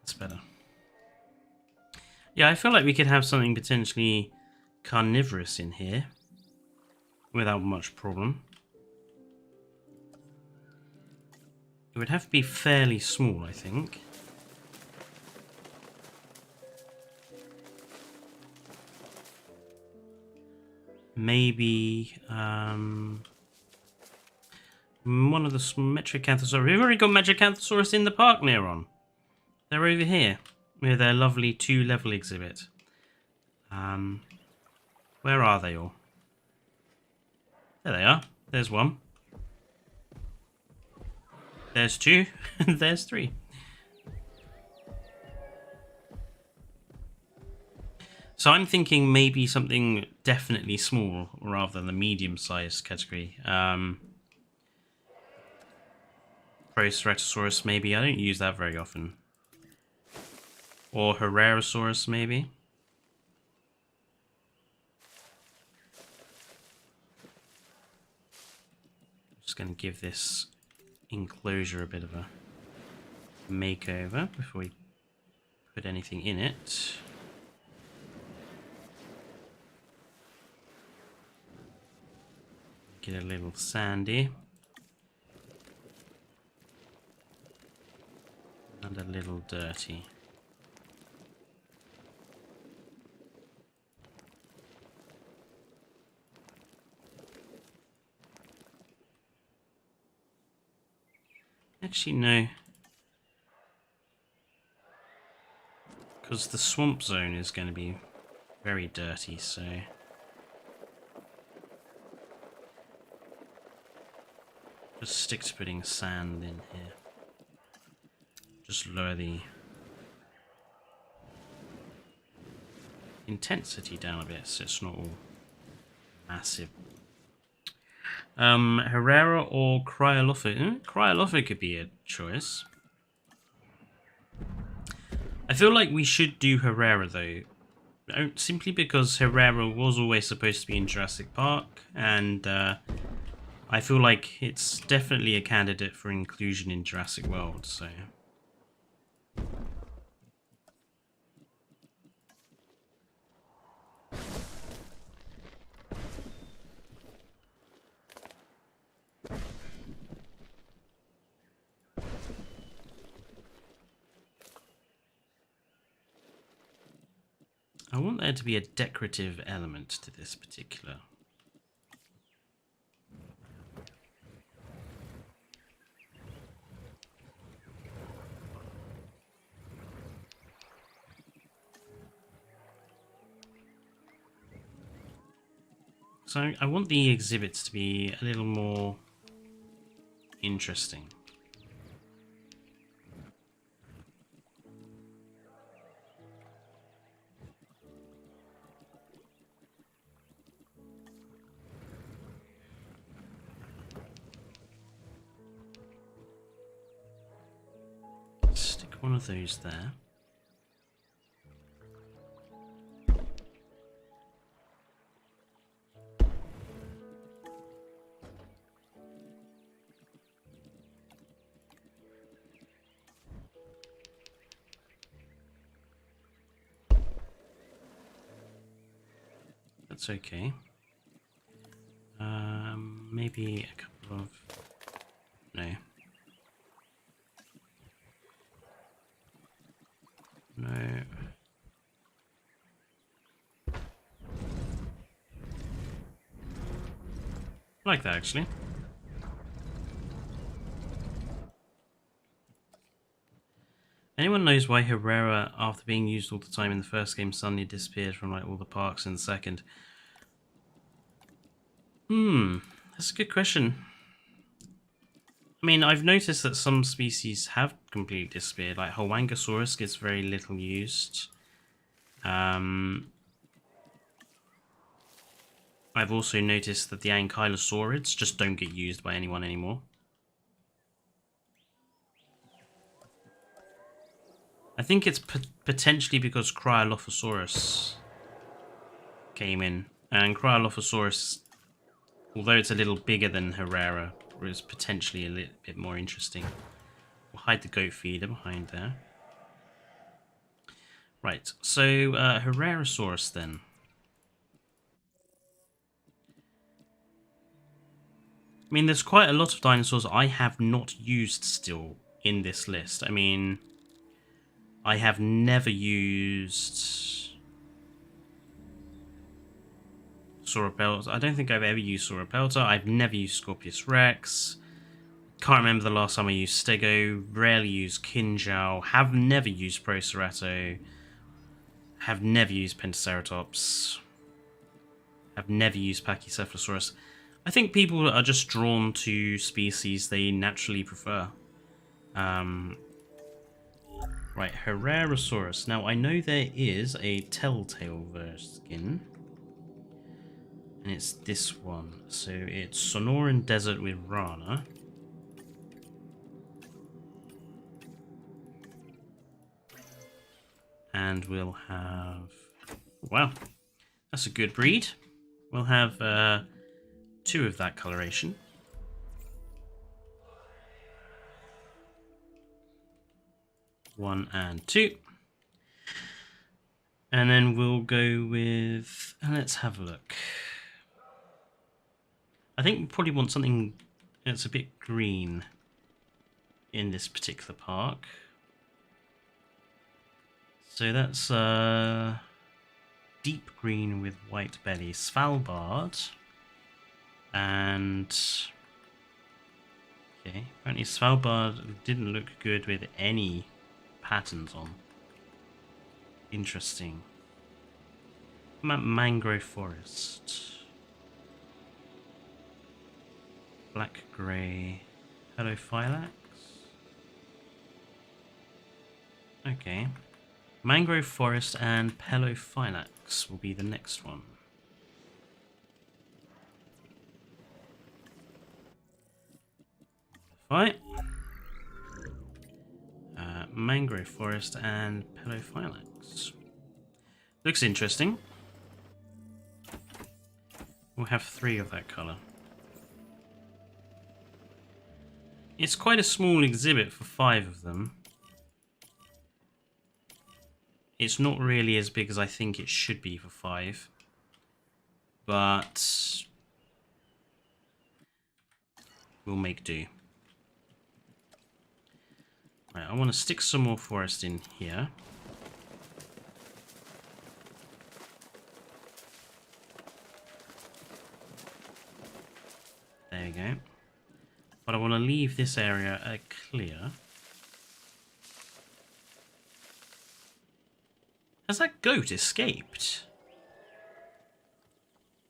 That's better. Yeah, I feel like we could have something potentially carnivorous in here without much problem. It would have to be fairly small, I think. Maybe one of the Metricanthosaurus. We've already got Metricanthosaurus in the park near on. They're over here with their lovely 2-level exhibit. Where are they all? There they are. There's one. There's 2, and there's 3. So I'm thinking maybe something definitely small rather than the medium-sized category. Herrerasaurus maybe. I don't use that very often. Or Herrerasaurus maybe. Just going to give this enclosure a bit of a makeover before we put anything in it. Get a little sandy and a little dirty. Actually, no. Because the swamp zone is going to be very dirty, so... Just stick to putting sand in here. Just lower the intensity down a bit so it's not all massive. Herrera or Cryolopha? Cryolopha could be a choice. I feel like we should do Herrera though. Simply because Herrera was always supposed to be in Jurassic Park, and I feel like it's definitely a candidate for inclusion in Jurassic World, so... I want there to be a decorative element to this particular. So I want the exhibits to be a little more interesting. Stick one of those there. That's okay. Maybe a couple of... No. No. I like that, actually. Anyone knows why Herrera, after being used all the time in the first game, suddenly disappeared from like all the parks in the second? That's a good question. I mean, I've noticed that some species have completely disappeared. Like Huangosaurus gets very little used. I've also noticed that the ankylosaurids just don't get used by anyone anymore. I think it's potentially because Cryolophosaurus came in. And Cryolophosaurus, although it's a little bigger than Herrera, is potentially a little bit more interesting. We'll hide the goat feeder behind there. Right, so Herrerasaurus then. I mean, there's quite a lot of dinosaurs I have not used still in this list. I mean, I have never used Sauropelta. I don't think I've ever used Sauropelta. I've never used Scorpius Rex. Can't remember the last time I used Stego. Rarely used Kinjal. Have never used Procerato. Have never used Pentaceratops. Have never used Pachycephalosaurus. I think people are just drawn to species they naturally prefer. Right, Herrerasaurus. Now, I know there is a telltale skin. And it's this one. So it's Sonoran Desert with Rana. And we'll have... Wow, that's a good breed. We'll have 2 of that coloration. One and 2. And then we'll go with... let's have a look. I think we probably want something that's a bit green in this particular park. So that's deep green with white belly. Svalbard. And... okay, apparently Svalbard didn't look good with any patterns on. Interesting. Mangrove forest. Black grey. Helophylax. Okay. Mangrove forest and Pelophylax will be the next one. Right. Mangrove forest and Pelophylax. Looks interesting. We'll have 3 of that colour. It's quite a small exhibit for 5 of them. It's not really as big as I think it should be for 5. But we'll make do. Right, I want to stick some more forest in here. There you go. But I want to leave this area clear. Has that goat escaped?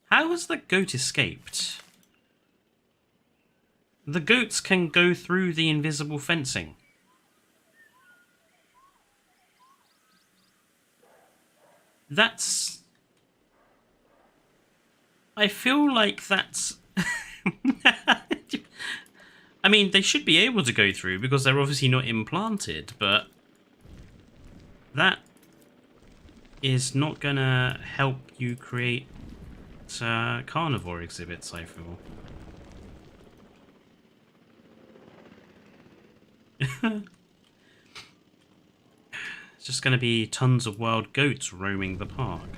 How has the goat escaped? The goats can go through the invisible fencing. That's... I feel like that's... I mean, they should be able to go through because they're obviously not implanted, but that is not gonna help you create carnivore exhibits, I feel. It's just gonna be tons of wild goats roaming the park.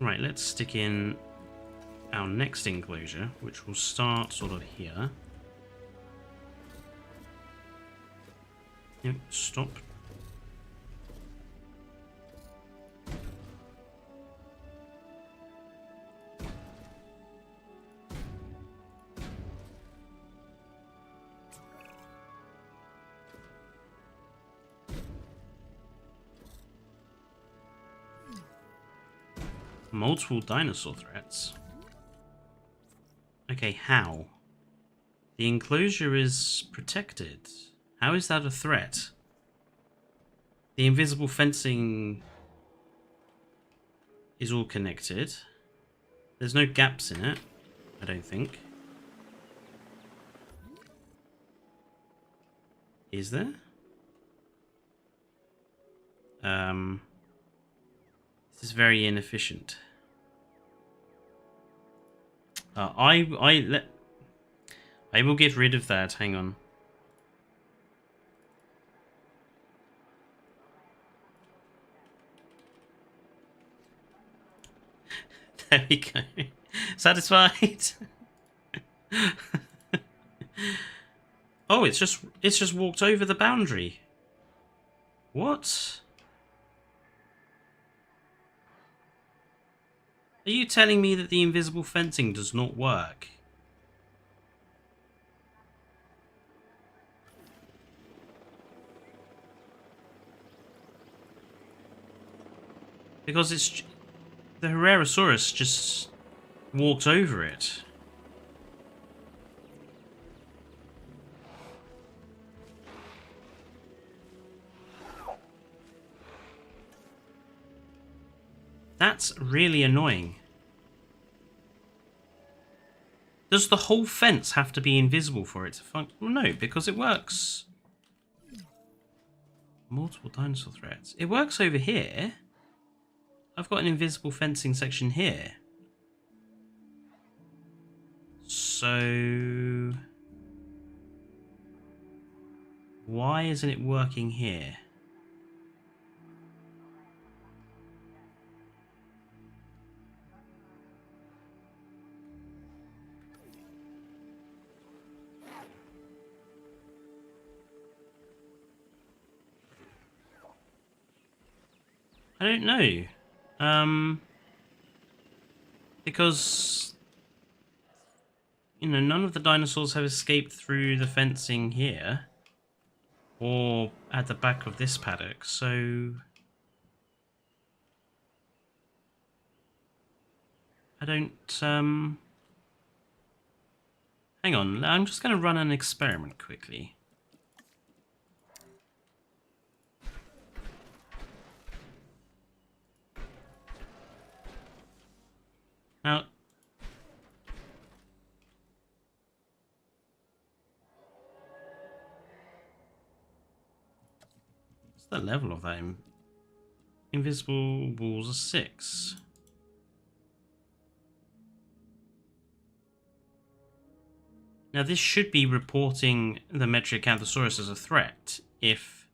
Right, let's stick in our next enclosure, which will start sort of here. Yep, stop. Multiple dinosaur threats. Okay, how? The enclosure is protected. How is that a threat? The invisible fencing is all connected. There's no gaps in it, I don't think. Is there? This is very inefficient. I will get rid of that. Hang on. There we go. Satisfied? Oh, it's just walked over the boundary. What? Are you telling me that the invisible fencing does not work? Because it's... the Herrerasaurus just walked over it. That's really annoying. Does the whole fence have to be invisible for it to function? Well, no, because it works. Multiple dinosaur threats. It works over here. I've got an invisible fencing section here. So... why isn't it working here? I don't know. Because, you know, none of the dinosaurs have escaped through the fencing here. Or at the back of this paddock, so... I don't, hang on, I'm just going to run an experiment quickly. Now, what's the level of that? Invisible walls are 6. Now this should be reporting the Metriacanthosaurus as a threat if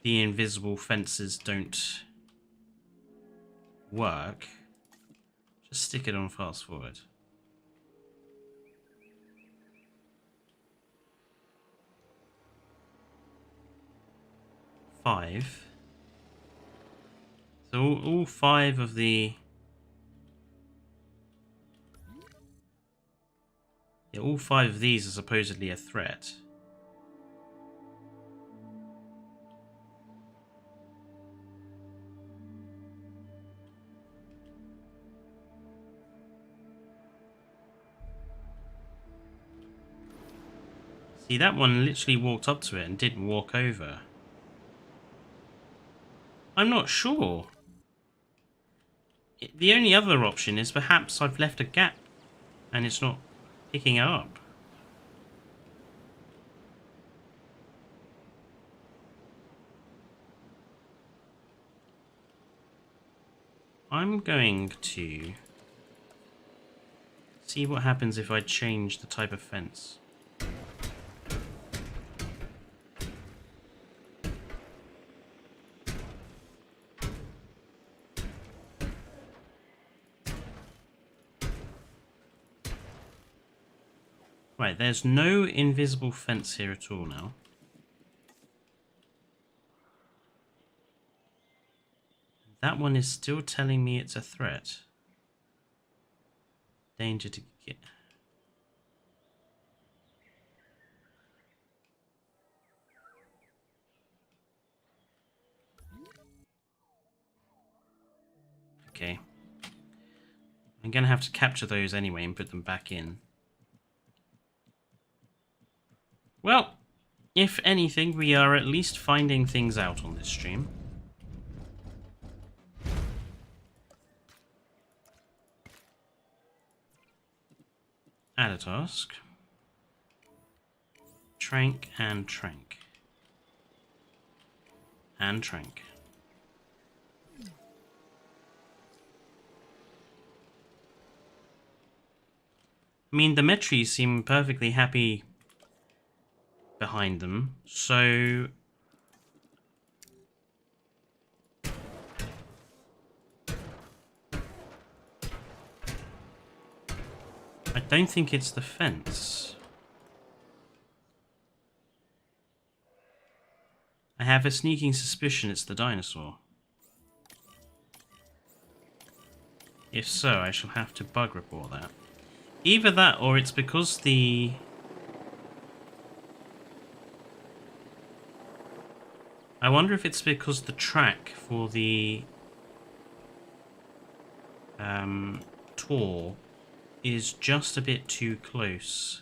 the invisible fences don't work. Just stick it on fast forward. So all 5 of the... Yeah, all 5 of these are supposedly a threat. See, that one literally walked up to it and didn't walk over. I'm not sure. The only other option is perhaps I've left a gap and it's not picking it up. I'm going to see what happens if I change the type of fence. Right, there's no invisible fence here at all now. That one is still telling me it's a threat. Danger to get... Okay. I'm going to have to capture those anyway and put them back in. Well, if anything, we are at least finding things out on this stream. Add a task. Trank and trank. And trank. I mean, the Metries seem perfectly happy behind them, so... I don't think it's the fence. I have a sneaking suspicion it's the dinosaur. If so, I shall have to bug report that. Either that, or it's because the... I wonder if it's because the track for the tour is just a bit too close.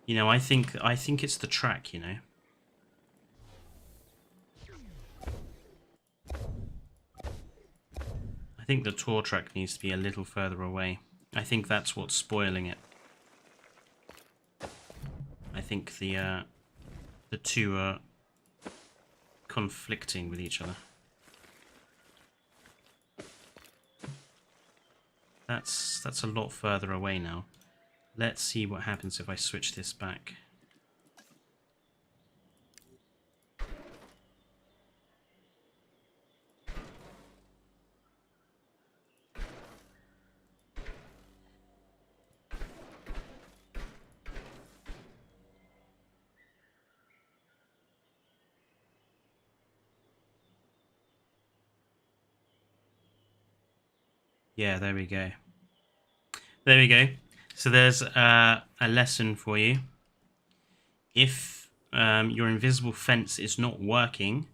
You know, I think it's the track, you know. I think the tour track needs to be a little further away. I think that's what's spoiling it. I think the two are conflicting with each other. That's a lot further away now. Let's see what happens if I switch this back. Yeah, there we go. There we go. So there's a lesson for you. If your invisible fence is not working,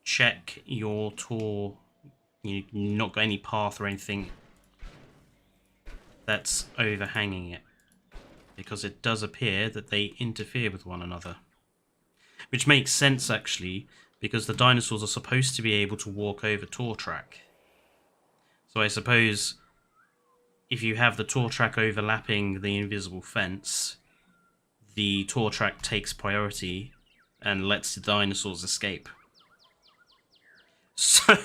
check your tour. You've not got any path or anything that's overhanging it, because it does appear that they interfere with one another. Which makes sense, actually, because the dinosaurs are supposed to be able to walk over tour track. So I suppose if you have the tour track overlapping the invisible fence, the tour track takes priority and lets the dinosaurs escape. So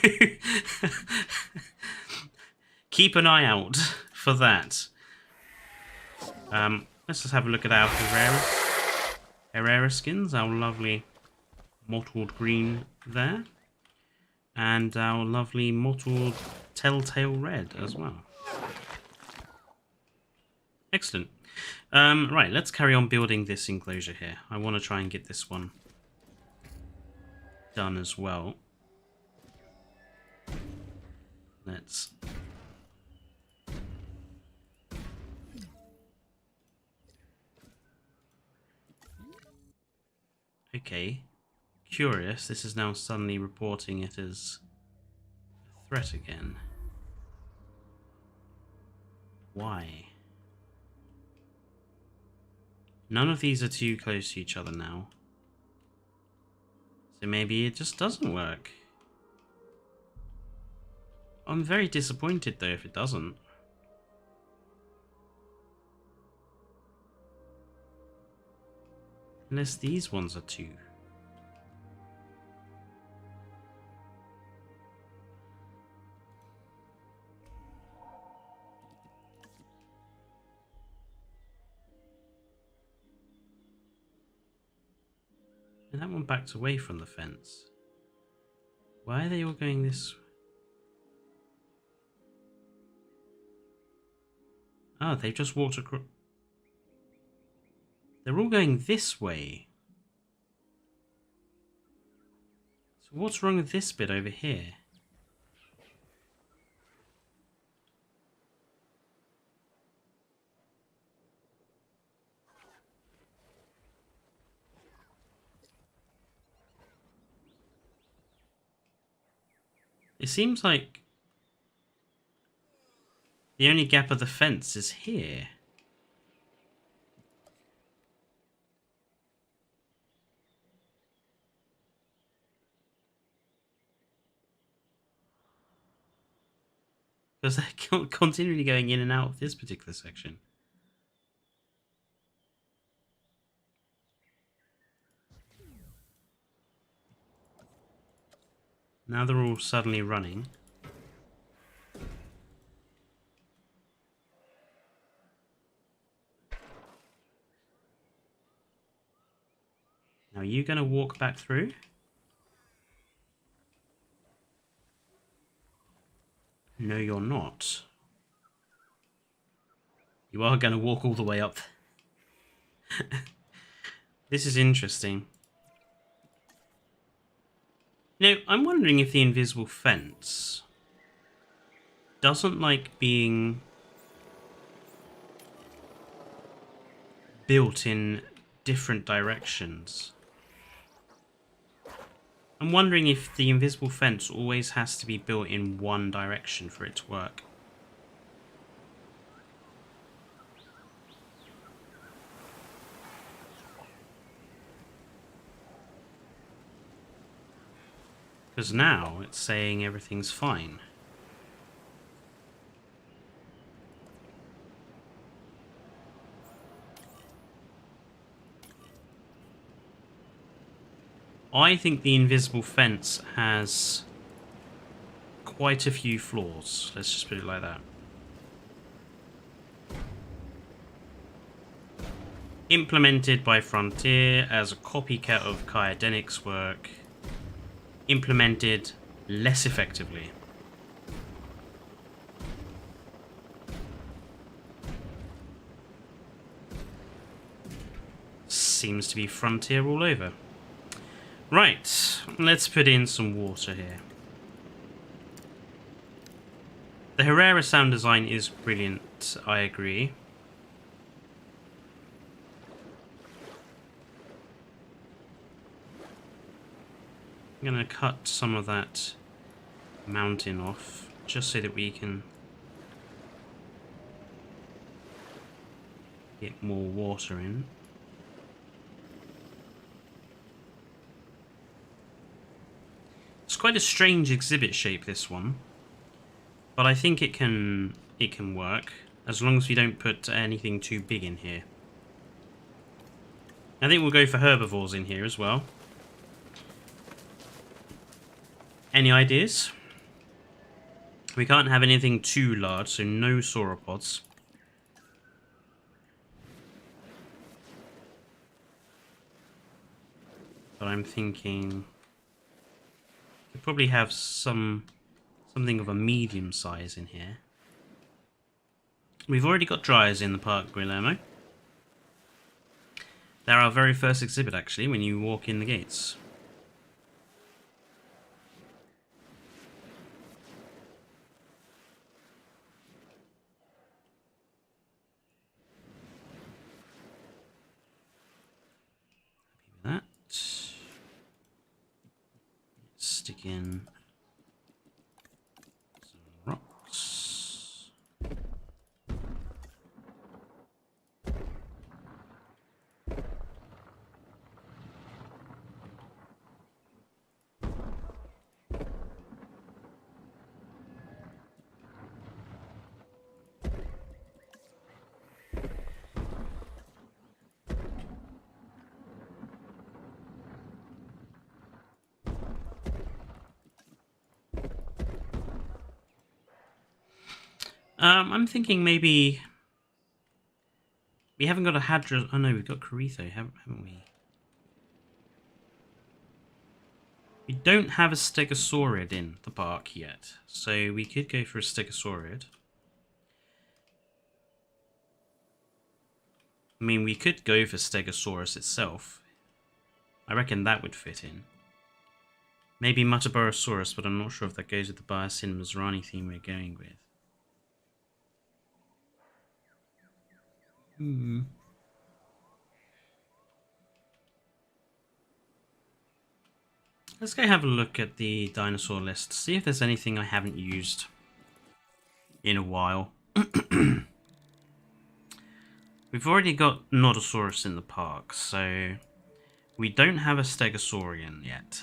keep an eye out for that. Let's just have a look at our Herrera skins, our lovely mottled green there, and our lovely mottled telltale red as well. Excellent. Right, let's carry on building this enclosure here. I want to try and get this one done as well. Let's... Okay. Curious, this is now suddenly reporting it as a threat again. Why? None of these are too close to each other now. So maybe it just doesn't work. I'm very disappointed though if it doesn't. Unless these ones are too. And that one backed away from the fence. Why are they all going this way? Oh, they've just walked across. They're all going this way. So what's wrong with this bit over here? It seems like the only gap of the fence is here. Because they're continually going in and out of this particular section. Now they're all suddenly running. Now are you going to walk back through? No, you're not. You are going to walk all the way up. This is interesting. You know, I'm wondering if the invisible fence doesn't like being built in different directions. I'm wondering if the invisible fence always has to be built in one direction for it to work. Because now it's saying everything's fine. I think the invisible fence has quite a few flaws. Let's just put it like that. Implemented by Frontier as a copycat of Kyodenic's work. Implemented less effectively. Seems to be Frontier all over. Right, let's put in some water here. The Herrera sound design is brilliant, I agree. I'm going to cut some of that mountain off, just so that we can get more water in. It's quite a strange exhibit shape, this one, but I think it can work as long as we don't put anything too big in here. I think we'll go for herbivores in here as well. Any ideas? We can't have anything too large, so no sauropods. But I'm thinking we probably have something of a medium size in here. We've already got dryers in the park, Guillermo. They're our very first exhibit, actually, when you walk in the gates. stick in some rocks. I'm thinking maybe we haven't got a Hadra. Oh no, we've got Coretho, haven't we? We don't have a Stegosaurid in the park yet, so we could go for a Stegosaurid. I mean, we could go for Stegosaurus itself. I reckon that would fit in. Maybe Muttaburrasaurus, but I'm not sure if that goes with the Biosyn Masrani theme we're going with. Let's go have a look at the dinosaur list, see if there's anything I haven't used in a while. We've already got Nodosaurus in the park, so we don't have a Stegosaurian yet.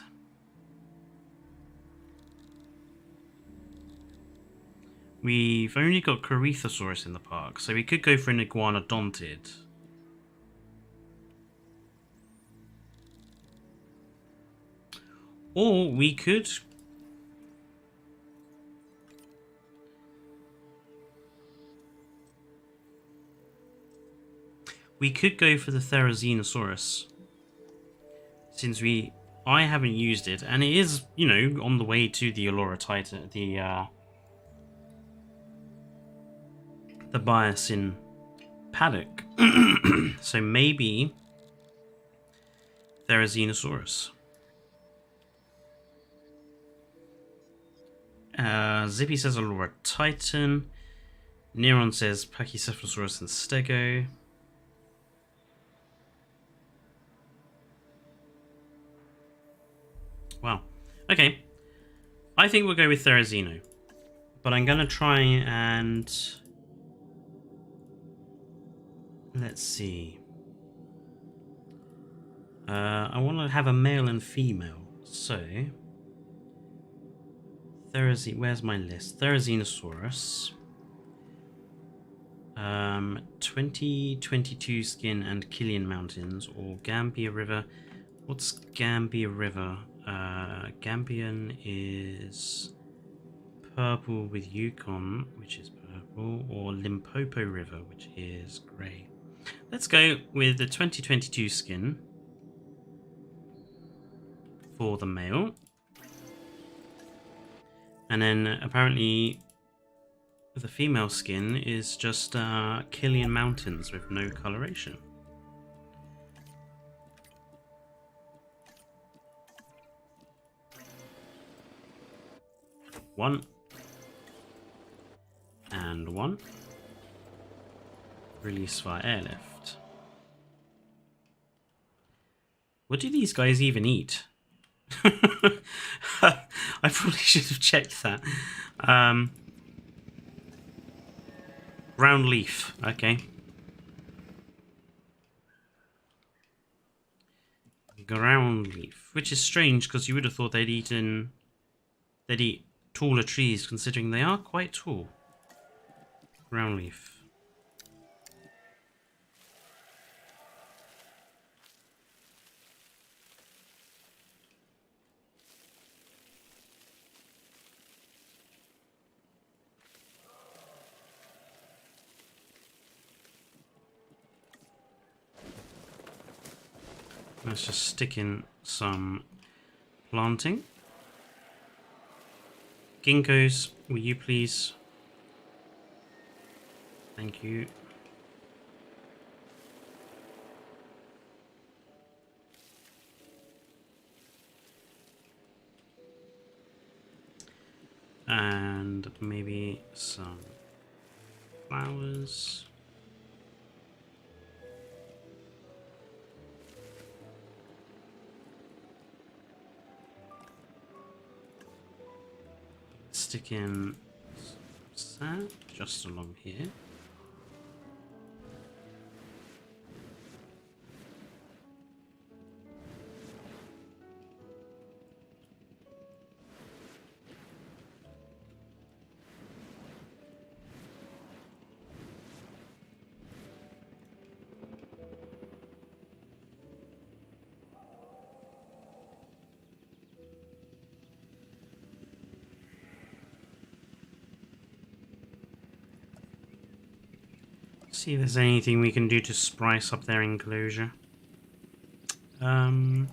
We've only got Corethosaurus in the park, so we could go for an Iguanodontid. Or we could... We could go for the Therizinosaurus. Since I haven't used it, and it is, you know, on the way to the Allura Titan, the Biosyn paddock. So maybe Therizinosaurus. Zippy says Allura Titan. Neron says Pachycephalosaurus and Stego. Wow. Okay. I think we'll go with Therizino. But I'm going to try and... Let's see. I want to have a male and female. So... Where's my list? Therizinosaurus. 2022 skin and Killian Mountains, or Gambia River. What's Gambia River? Gambian is purple with Yukon, which is purple, or Limpopo River, which is grey. Let's go with the 2022 skin for the male. And then apparently the female skin is just Killian Mountains with no coloration. One. And one. Release via airlift. What do these guys even eat? I probably should have checked that. Ground leaf, okay. Ground leaf, which is strange because you would have thought they'd eat taller trees, considering they are quite tall. Ground leaf. Let's just stick in some planting. Ginkgos, will you please? Thank you. And maybe some flowers. stick in sand just along here. See if there's anything we can do to spice up their enclosure. Actually,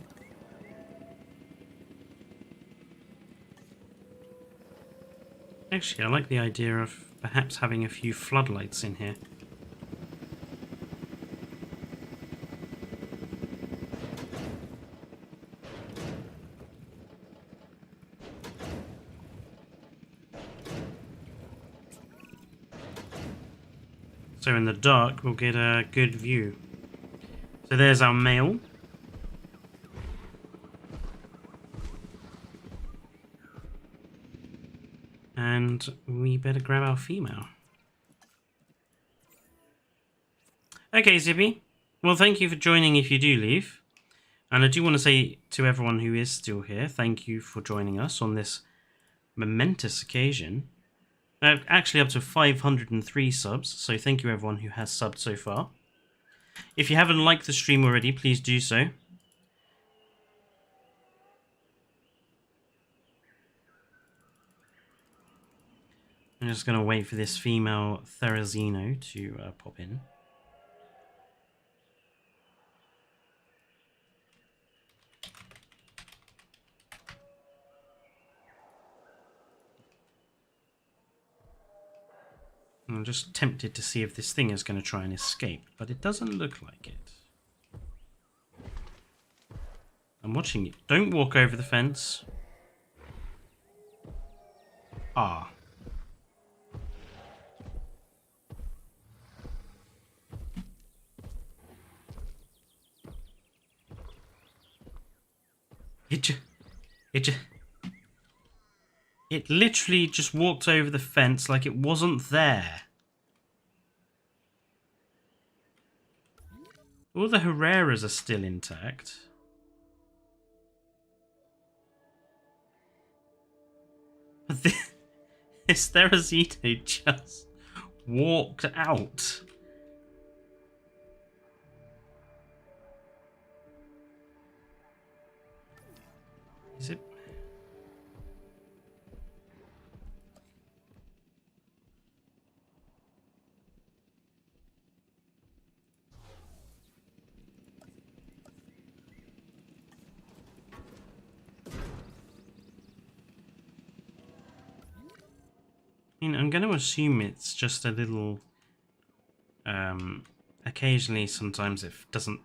I like the idea of perhaps having a few floodlights in here. So in the dark, we'll get a good view. So there's our male. And we better grab our female. Okay, Zippy. Well, thank you for joining if you do leave. And I do want to say to everyone who is still here, thank you for joining us on this momentous occasion. Actually up to 503 subs, so thank you everyone who has subbed so far. If you haven't liked the stream already, please do so. I'm just going to wait for this female Therizino to pop in. I'm just tempted to see if this thing is going to try and escape, but it doesn't look like it. I'm watching it. Don't walk over the fence. Ah. It literally just walked over the fence like it wasn't there. All the Herreras are still intact. But this Therizino just walked out. Is it? I mean, I'm going to assume it's just a little... occasionally, sometimes it doesn't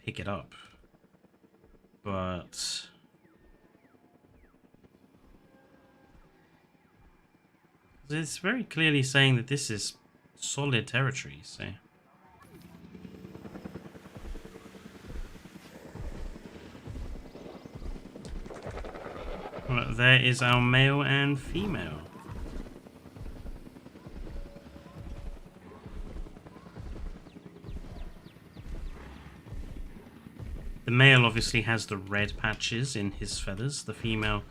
pick it up. But... it's very clearly saying that this is solid territory, so... Well, there is our male and female. The male obviously has the red patches in his feathers. The female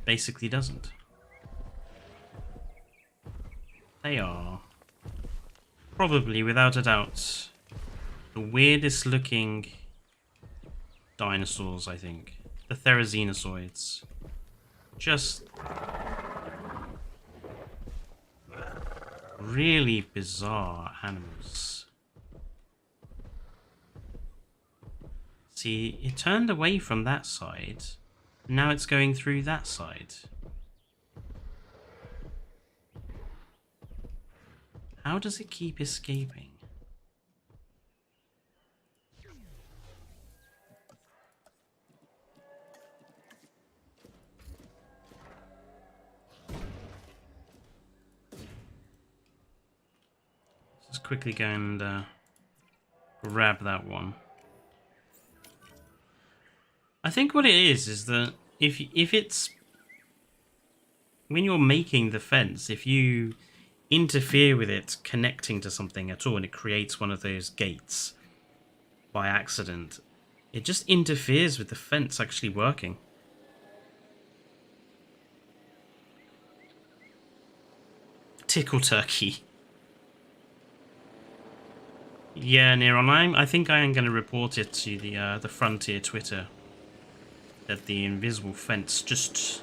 basically doesn't. They are probably, without a doubt, the weirdest looking dinosaurs, I think. The Therizinosaurs. Just really bizarre animals. See, it turned away from that side. Now it's going through that side. How does it keep escaping? Just quickly go and grab that one. I think what it is that if it's when you're making the fence, if you interfere with it connecting to something at all and it creates one of those gates by accident, it just interferes with the fence actually working. Tickle turkey. Yeah, Neron, I think I am going to report it to the Frontier Twitter that the invisible fence just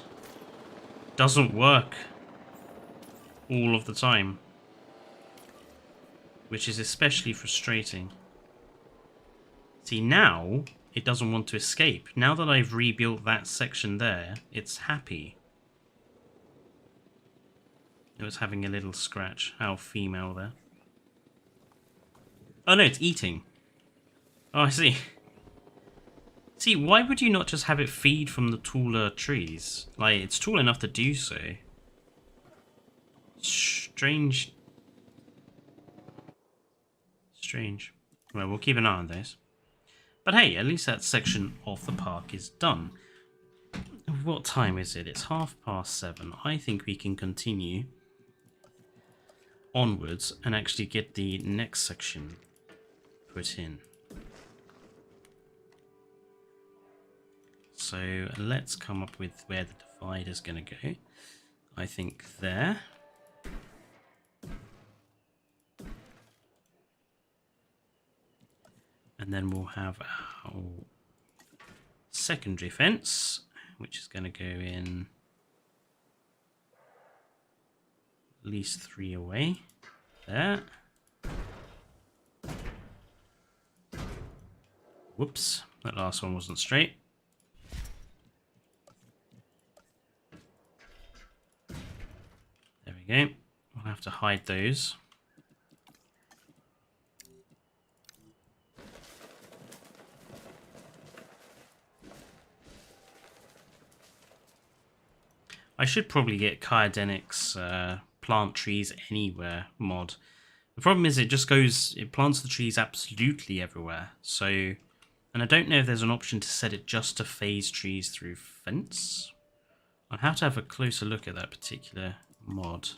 doesn't work all of the time, which is especially frustrating. See, now it doesn't want to escape. Now that I've rebuilt that section there, it's happy. It was having a little scratch. How female there. Oh no, it's eating. Oh, I see. See, why would you not just have it feed from the taller trees? Like, it's tall enough to do so. Strange. Strange. Well, we'll keep an eye on those. But hey, at least that section of the park is done. What time is it? It's 7:30. I think we can continue onwards and actually get the next section put in. So let's come up with where the divide is going to go. I think there. And then we'll have our secondary fence, which is going to go in at least 3 away. There. Whoops, that last one wasn't straight. There we go. We'll have to hide those. I should probably get Kyodenic's plant trees anywhere mod. The problem is it plants the trees absolutely everywhere. So, and I don't know if there's an option to set it just to phase trees through fence. I'll have to have a closer look at that particular mod.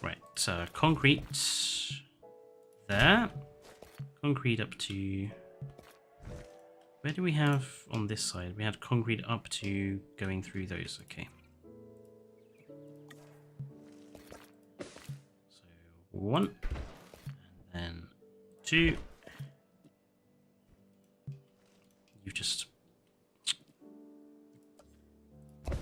Right, concrete there. Concrete up to... Where do we have on this side? We had concrete up to going through those. Okay. So 1, and then 2. You just... Why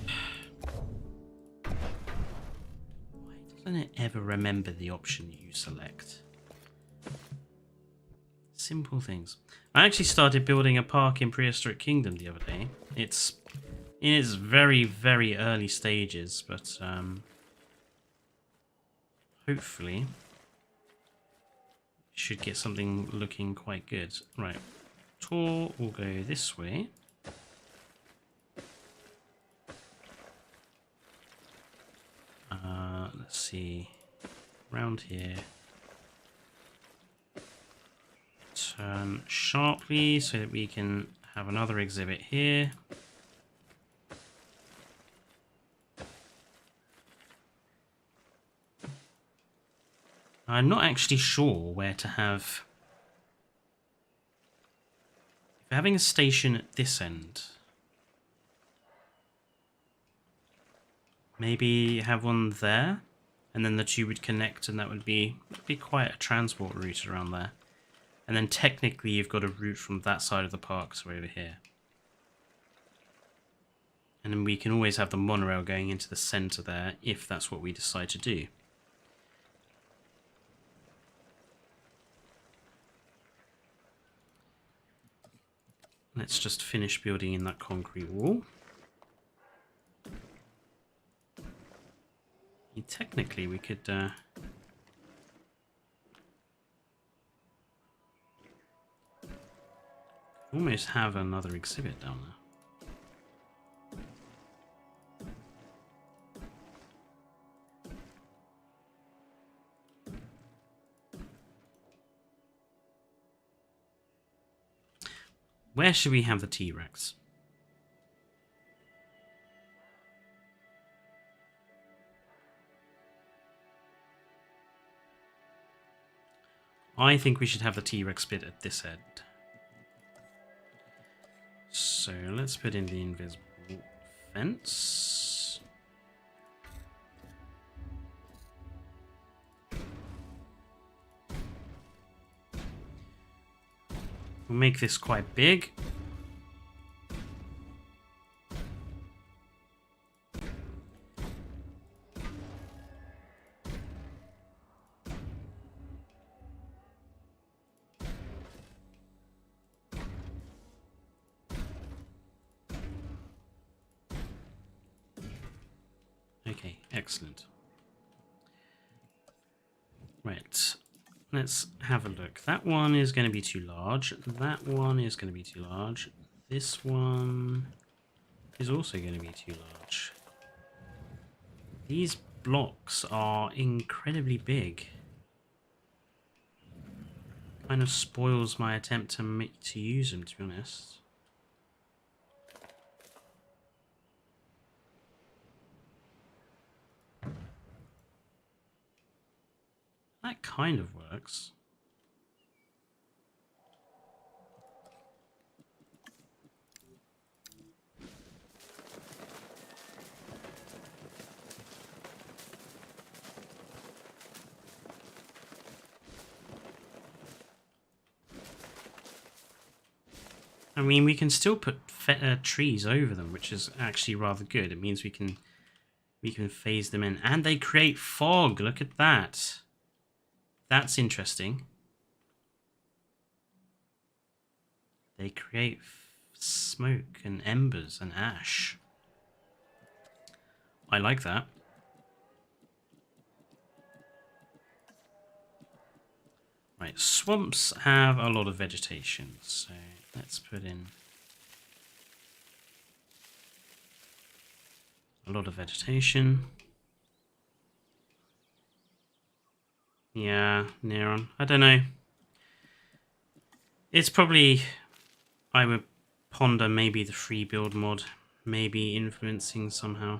doesn't it ever remember the option you select? Simple things. I actually started building a park in Prehistoric Kingdom the other day. It's in its very, very early stages, but hopefully should get something looking quite good. Right, tour will go this way. Let's see, around here. Turn sharply so that we can have another exhibit here. I'm not actually sure where to have... If we're having a station at this end, maybe have one there, and then the two would connect, and that would be quite a transport route around there. And then technically you've got a route from that side of the park to over here. And then we can always have the monorail going into the centre there, if that's what we decide to do. Let's just finish building in that concrete wall. And technically we could... almost have another exhibit down there. Where should we have the T-Rex? I think we should have the T-Rex bit at this end. So let's put in the invisible fence. We'll make this quite big. Okay, excellent. Right, let's have a look. That one is going to be too large. That one is going to be too large. This one is also going to be too large. These blocks are incredibly big. Kind of spoils my attempt to use them, to be honest. That kind of works. I mean, we can still put trees over them, which is actually rather good. It means we can phase them in, and they create fog. Look at that. That's interesting. They create smoke and embers and ash. I like that. Right, swamps have a lot of vegetation, so let's put in a lot of vegetation. Yeah, Neron. I don't know. It's probably... I would ponder maybe the free build mod. Maybe influencing somehow.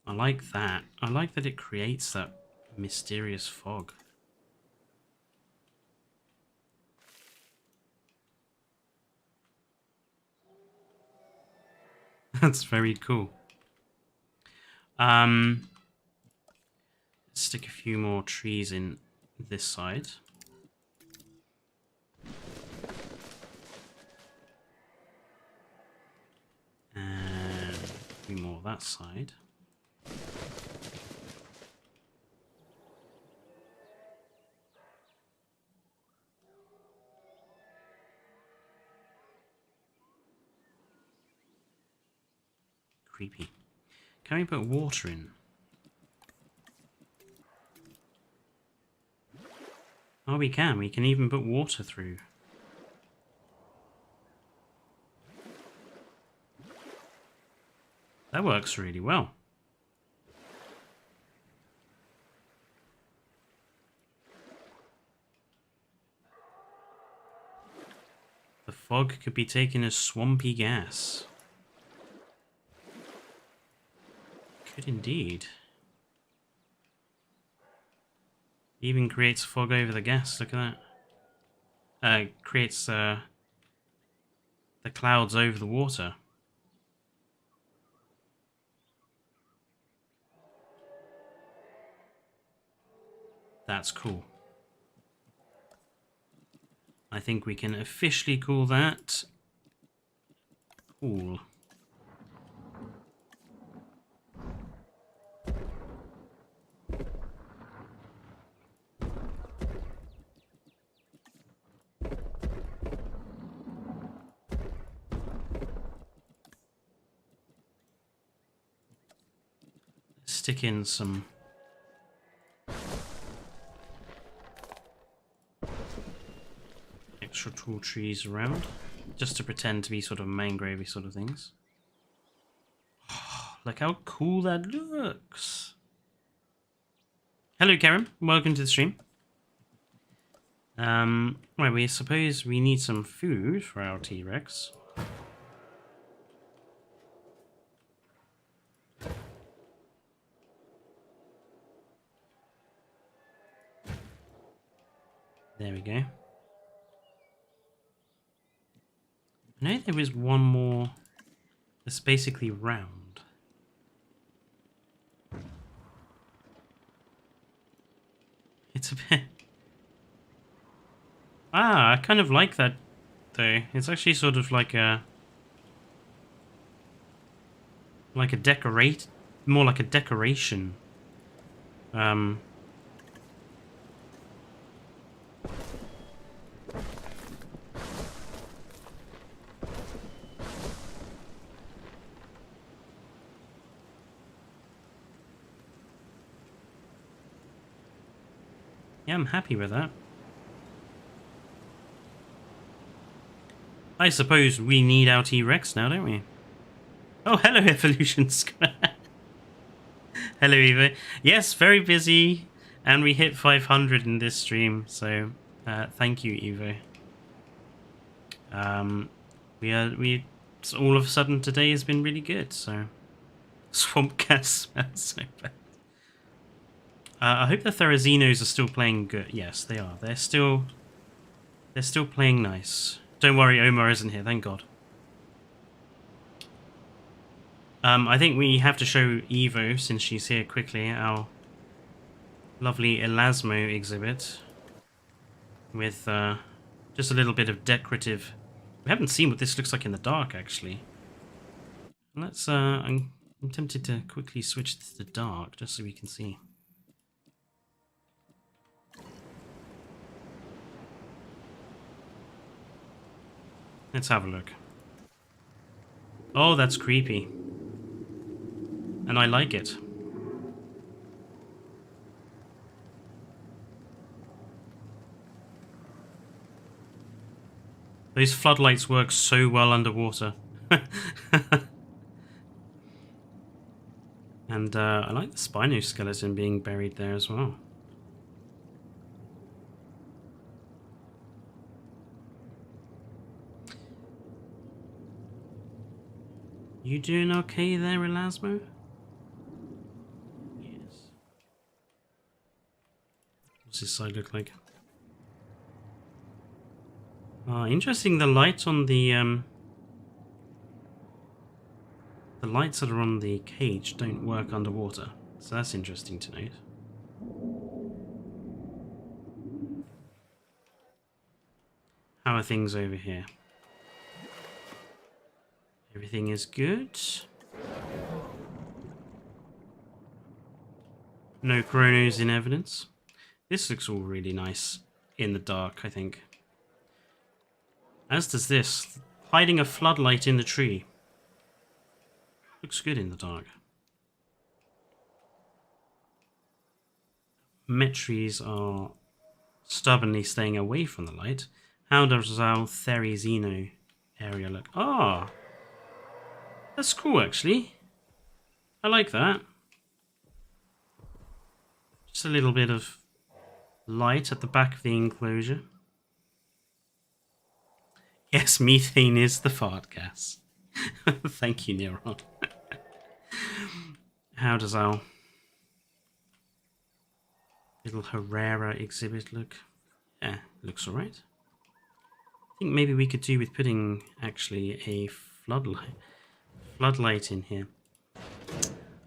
I like that. I like that it creates that mysterious fog. That's very cool. Stick a few more trees in this side. And a few more that side. Creepy. Can we put water in? Oh, we can. We can even put water through. That works really well. The fog could be taken as swampy gas. Could indeed. Even creates fog over the gas, look at that. Creates the clouds over the water. That's cool. I think we can officially call that cool. Stick in some extra tall trees around, just to pretend to be sort of mangrovey sort of things. Oh, look how cool that looks. Hello, Karen. Welcome to the stream. Right, we suppose we need some food for our T-Rex. There we go. I know there was one more that's basically round. It's a bit... Ah, I kind of like that, though. It's actually sort of like a... Like a decorate... More like a decoration. Yeah, I'm happy with that. I suppose we need our T-Rex now, don't we? Oh, hello, Evolution Square. Hello, Eva. Yes, very busy, and we hit 500 in this stream, so thank you, Evo. All of a sudden today has been really good, so swamp gas smells so bad. I hope the Therizinos are still playing good. Yes, they are. They're still playing nice. Don't worry, Omar isn't here. Thank God. I think we have to show Evo, since she's here quickly, our lovely Elasmo exhibit with just a little bit of decorative. We haven't seen what this looks like in the dark, actually. Let's. I'm tempted to quickly switch to the dark just so we can see. Let's have a look. Oh, that's creepy. And I like it. Those floodlights work so well underwater. And I like the Spinoskeleton being buried there as well. You doing okay there, Elasmo? Yes. What's this side look like? Ah, interesting. The light on the lights that are on the cage don't work underwater, so that's interesting to note. How are things over here? Everything is good. No chronos in evidence. This looks all really nice in the dark, I think. As does this. Hiding a floodlight in the tree. Looks good in the dark. Metries are stubbornly staying away from the light. How does our Therizino area look? Ah! That's cool, actually. I like that. Just a little bit of light at the back of the enclosure. Yes, methane is the fart gas. Thank you, Neuron. How does our little Herrera exhibit look? Yeah, looks alright. I think maybe we could do with putting actually a floodlight in here.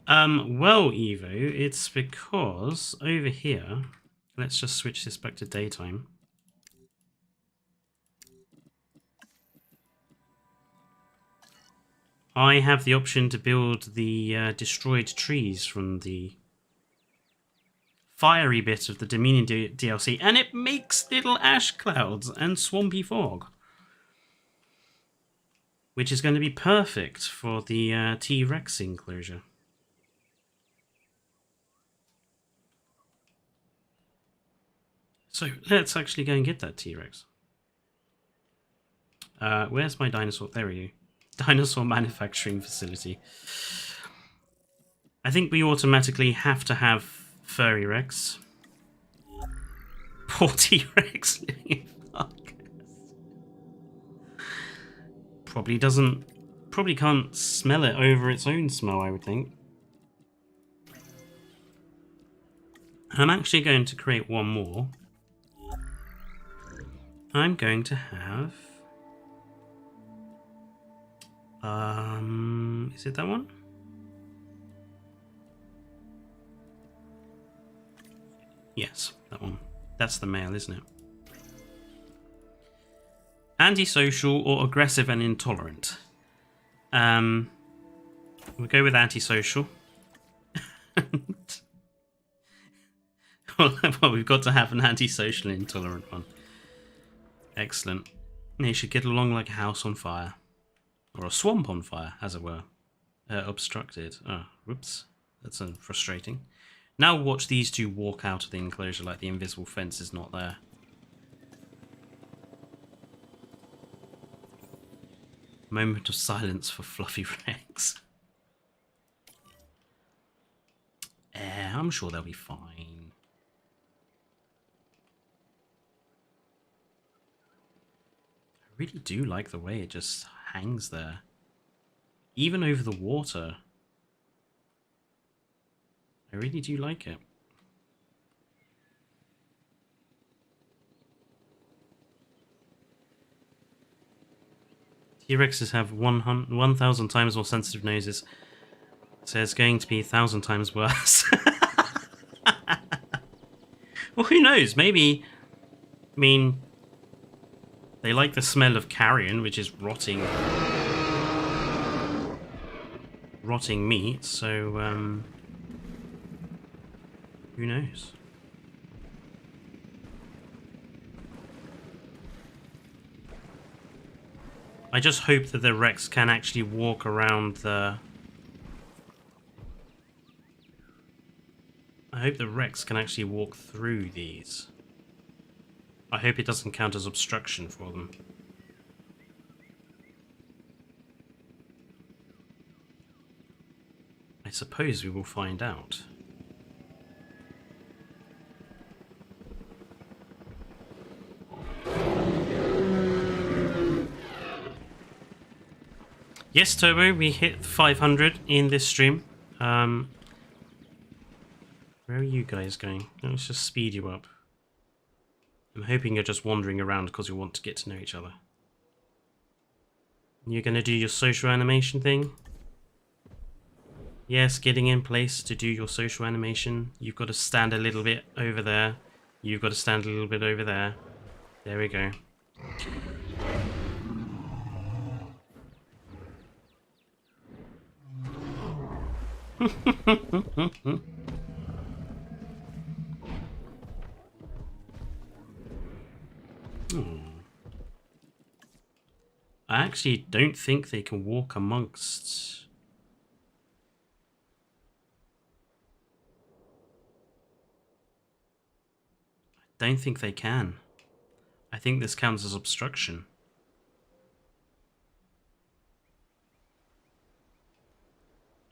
Well, Evo, it's because over here, let's just switch this back to daytime. I have the option to build the destroyed trees from the fiery bit of the Dominion DLC, and it makes little ash clouds and swampy fog, which is going to be perfect for the T-Rex enclosure. So let's actually go and get that T-Rex. Where's my dinosaur? There we go. Dinosaur manufacturing facility. I think we automatically have to have Furry Rex. Poor T-Rex living in Farkas. Probably can't smell it over its own smell, I would think. I'm actually going to create one more. I'm going to have... is it that one? Yes, that one. That's the male, isn't it? Antisocial or aggressive and intolerant. We'll go with antisocial. Well, we've got to have an antisocial and intolerant one. Excellent. They should get along like a house on fire. Or a swamp on fire, as it were. Obstructed. Oh, whoops. That's frustrating. Now watch these two walk out of the enclosure like the invisible fence is not there. Moment of silence for Fluffy Rex. I'm sure they'll be fine. I really do like the way it just hangs there. Even over the water. I really do like it. T-Rexes have 1,000 times more sensitive noses. So it's going to be 1,000 times worse. Well, who knows? Maybe... I mean... They like the smell of carrion, which is rotting... rotting meat, so, who knows? I just hope that the Rex can actually walk around the... I hope the Rex can actually walk through these. I hope it doesn't count as obstruction for them. I suppose we will find out. Yes, Turbo, we hit 500 in this stream. Where are you guys going? Let's just speed you up. I'm hoping you're just wandering around because you want to get to know each other. You're going to do your social animation thing? Yes, getting in place to do your social animation. You've got to stand a little bit over there. You've got to stand a little bit over there. There we go. I actually don't think they can walk amongst... I don't think they can. I think this counts as obstruction.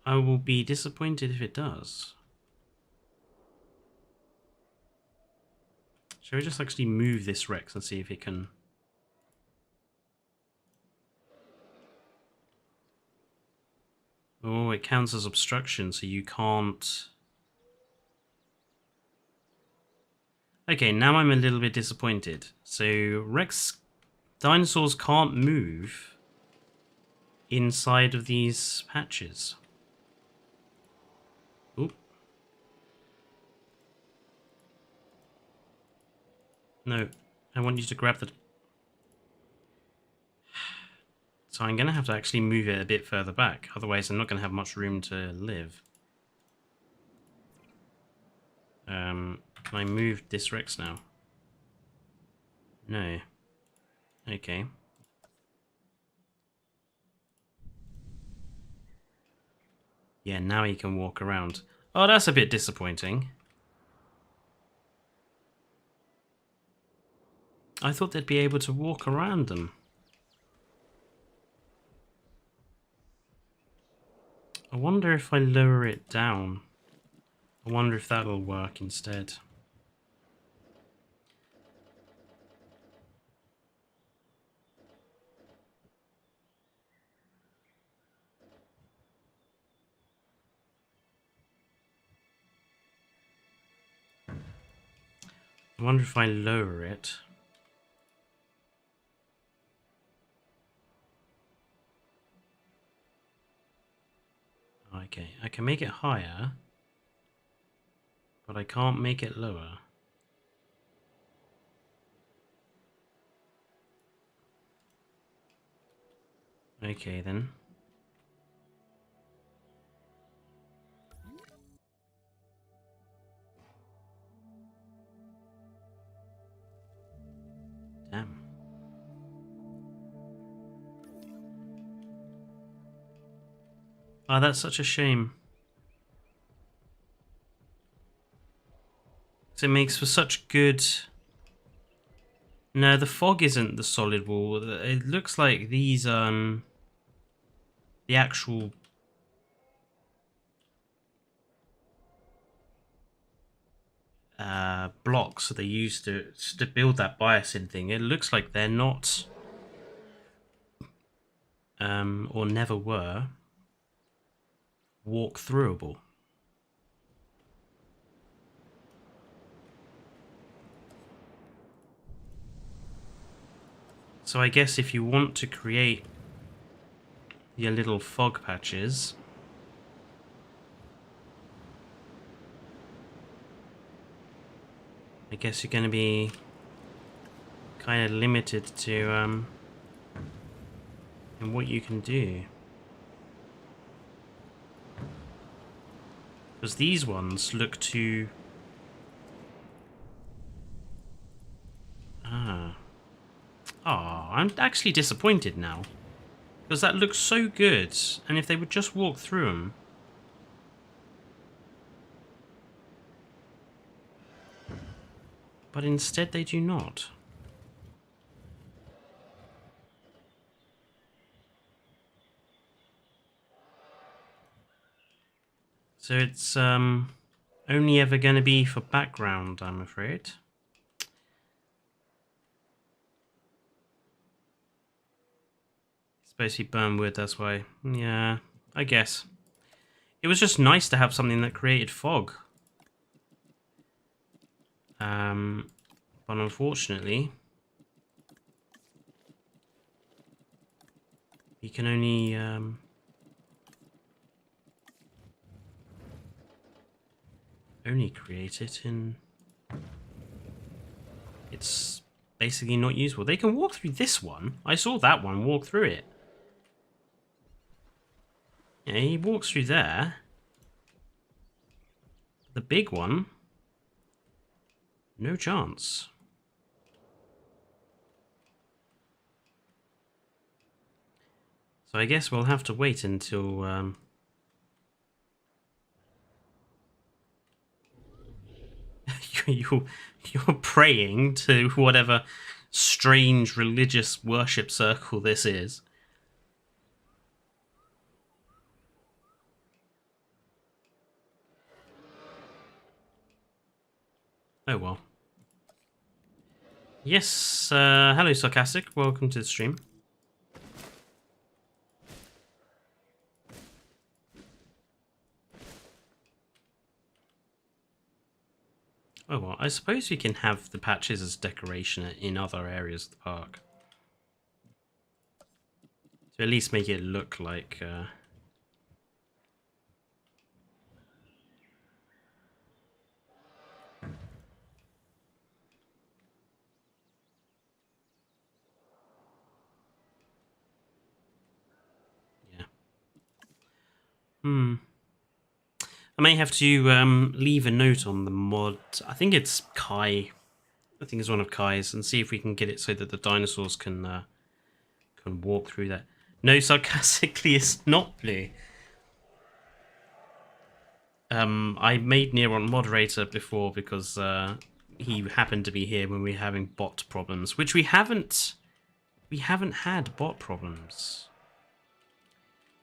I will be disappointed if it does. Shall we just actually move this Rex and see if it can... Oh, it counts as obstruction, so you can't... Okay, now I'm a little bit disappointed. So, dinosaurs can't move inside of these patches. Oop. No, I want you to grab the... So I'm going to have to actually move it a bit further back, otherwise I'm not going to have much room to live. Can I move this Rex now? No. Okay. Yeah, now he can walk around. Oh, that's a bit disappointing. I thought they'd be able to walk around them. I wonder if I lower it down. I wonder if that'll work instead. I wonder if I lower it. Okay, I can make it higher, but I can't make it lower. Okay then. Damn. Oh, that's such a shame. It makes for such good... No, the fog isn't the solid wall. It looks like these, the actual... blocks that they used to build that Biosyn thing. It looks like they're not... or never were... walk-throughable. So I guess if you want to create your little fog patches, I guess you're going to be kind of limited to in what you can do. Because these ones look too... I'm actually disappointed now. Because that looks so good. And if they would just walk through them... But instead they do not. So it's only ever going to be for background, I'm afraid. Suppose he burned wood, that's why. Yeah, I guess. It was just nice to have something that created fog. But unfortunately, you can only create it in... It's basically not useful. They can walk through this one. I saw that one walk through it. Yeah, he walks through there. The big one, no chance. So I guess we'll have to wait until... you're praying to whatever strange religious worship circle this is. Oh well. Yes, hello Sarcastic, welcome to the stream. Oh well, I suppose we can have the patches as decoration in other areas of the park. To at least make it look like... yeah. I may have to leave a note on the mod. I think it's Kai. I think it's one of Kai's, and see if we can get it so that the dinosaurs can walk through that. No, sarcastically, it's not blue. I made Neron moderator before because he happened to be here when we were having bot problems, which we haven't had bot problems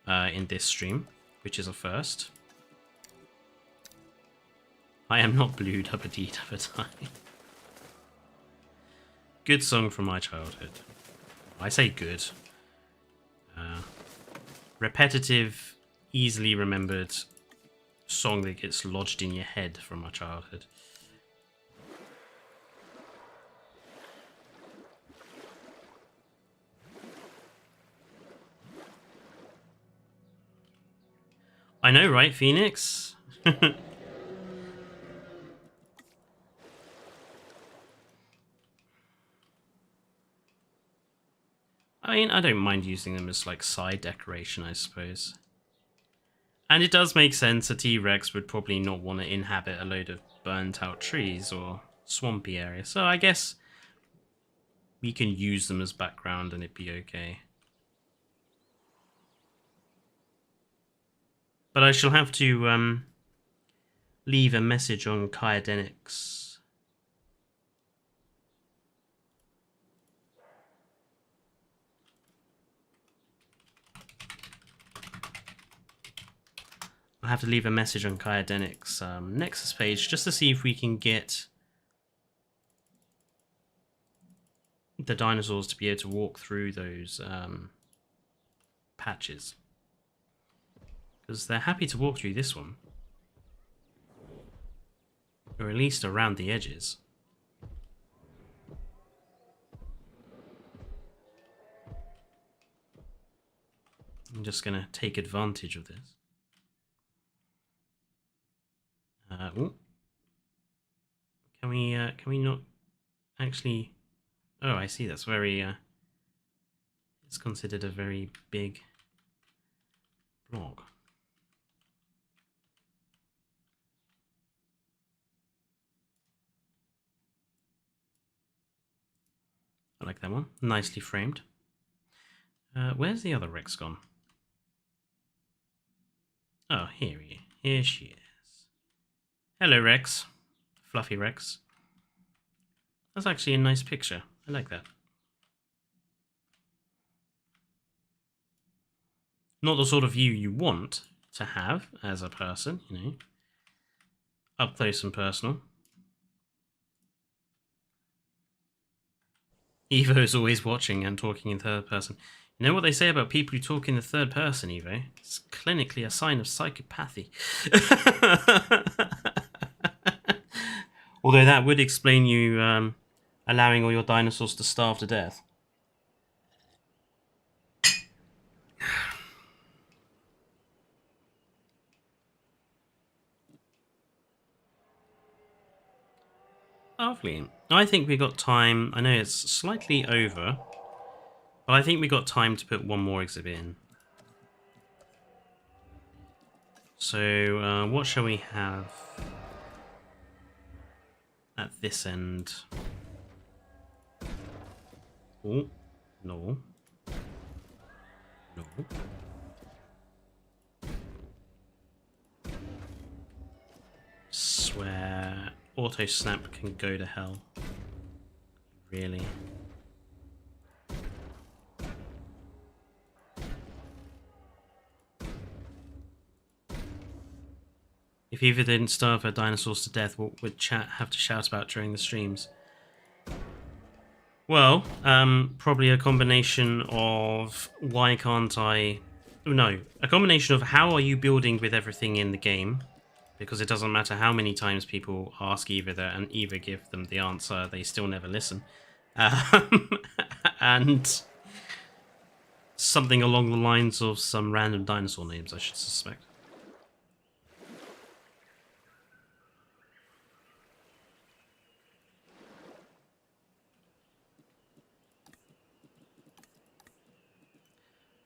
in this stream, which is a first. I am not blue, dubba dee dubba die. Good song from my childhood. I say good. Repetitive, easily remembered song that gets lodged in your head from my childhood. I know, right, Phoenix? I mean, I don't mind using them as, like, side decoration, I suppose. And it does make sense, a T-Rex would probably not want to inhabit a load of burnt-out trees or swampy area. So I guess we can use them as background and it'd be okay. But I shall have to leave a message on Kyodenics. I'll have to leave a message on Kyodenics' Nexus page just to see if we can get the dinosaurs to be able to walk through those patches. Because they're happy to walk through this one. Or at least around the edges. I'm just going to take advantage of this. Ooh. Can we not actually... Oh, I see, that's very... it's considered a very big block. I like that one. Nicely framed. Where's the other Rex gone? Oh, here she is. Hello, Rex. Fluffy Rex. That's actually a nice picture. I like that. Not the sort of view you want to have as a person, you know. Up close and personal. Evo is always watching and talking in third person. You know what they say about people who talk in the third person, Evo? It's clinically a sign of psychopathy. Although that would explain you allowing all your dinosaurs to starve to death. Lovely. I think we got time. I know it's slightly over, but I think we got time to put one more exhibit in. So, what shall we have at this end? Oh, no. No. Swear auto snap can go to hell. Really? If Eva didn't starve her dinosaurs to death, what would chat have to shout about during the streams? Well, probably a combination of why can't I... No, a combination of how are you building with everything in the game? Because it doesn't matter how many times people ask Eva that and Eva give them the answer, they still never listen. And something along the lines of some random dinosaur names, I should suspect.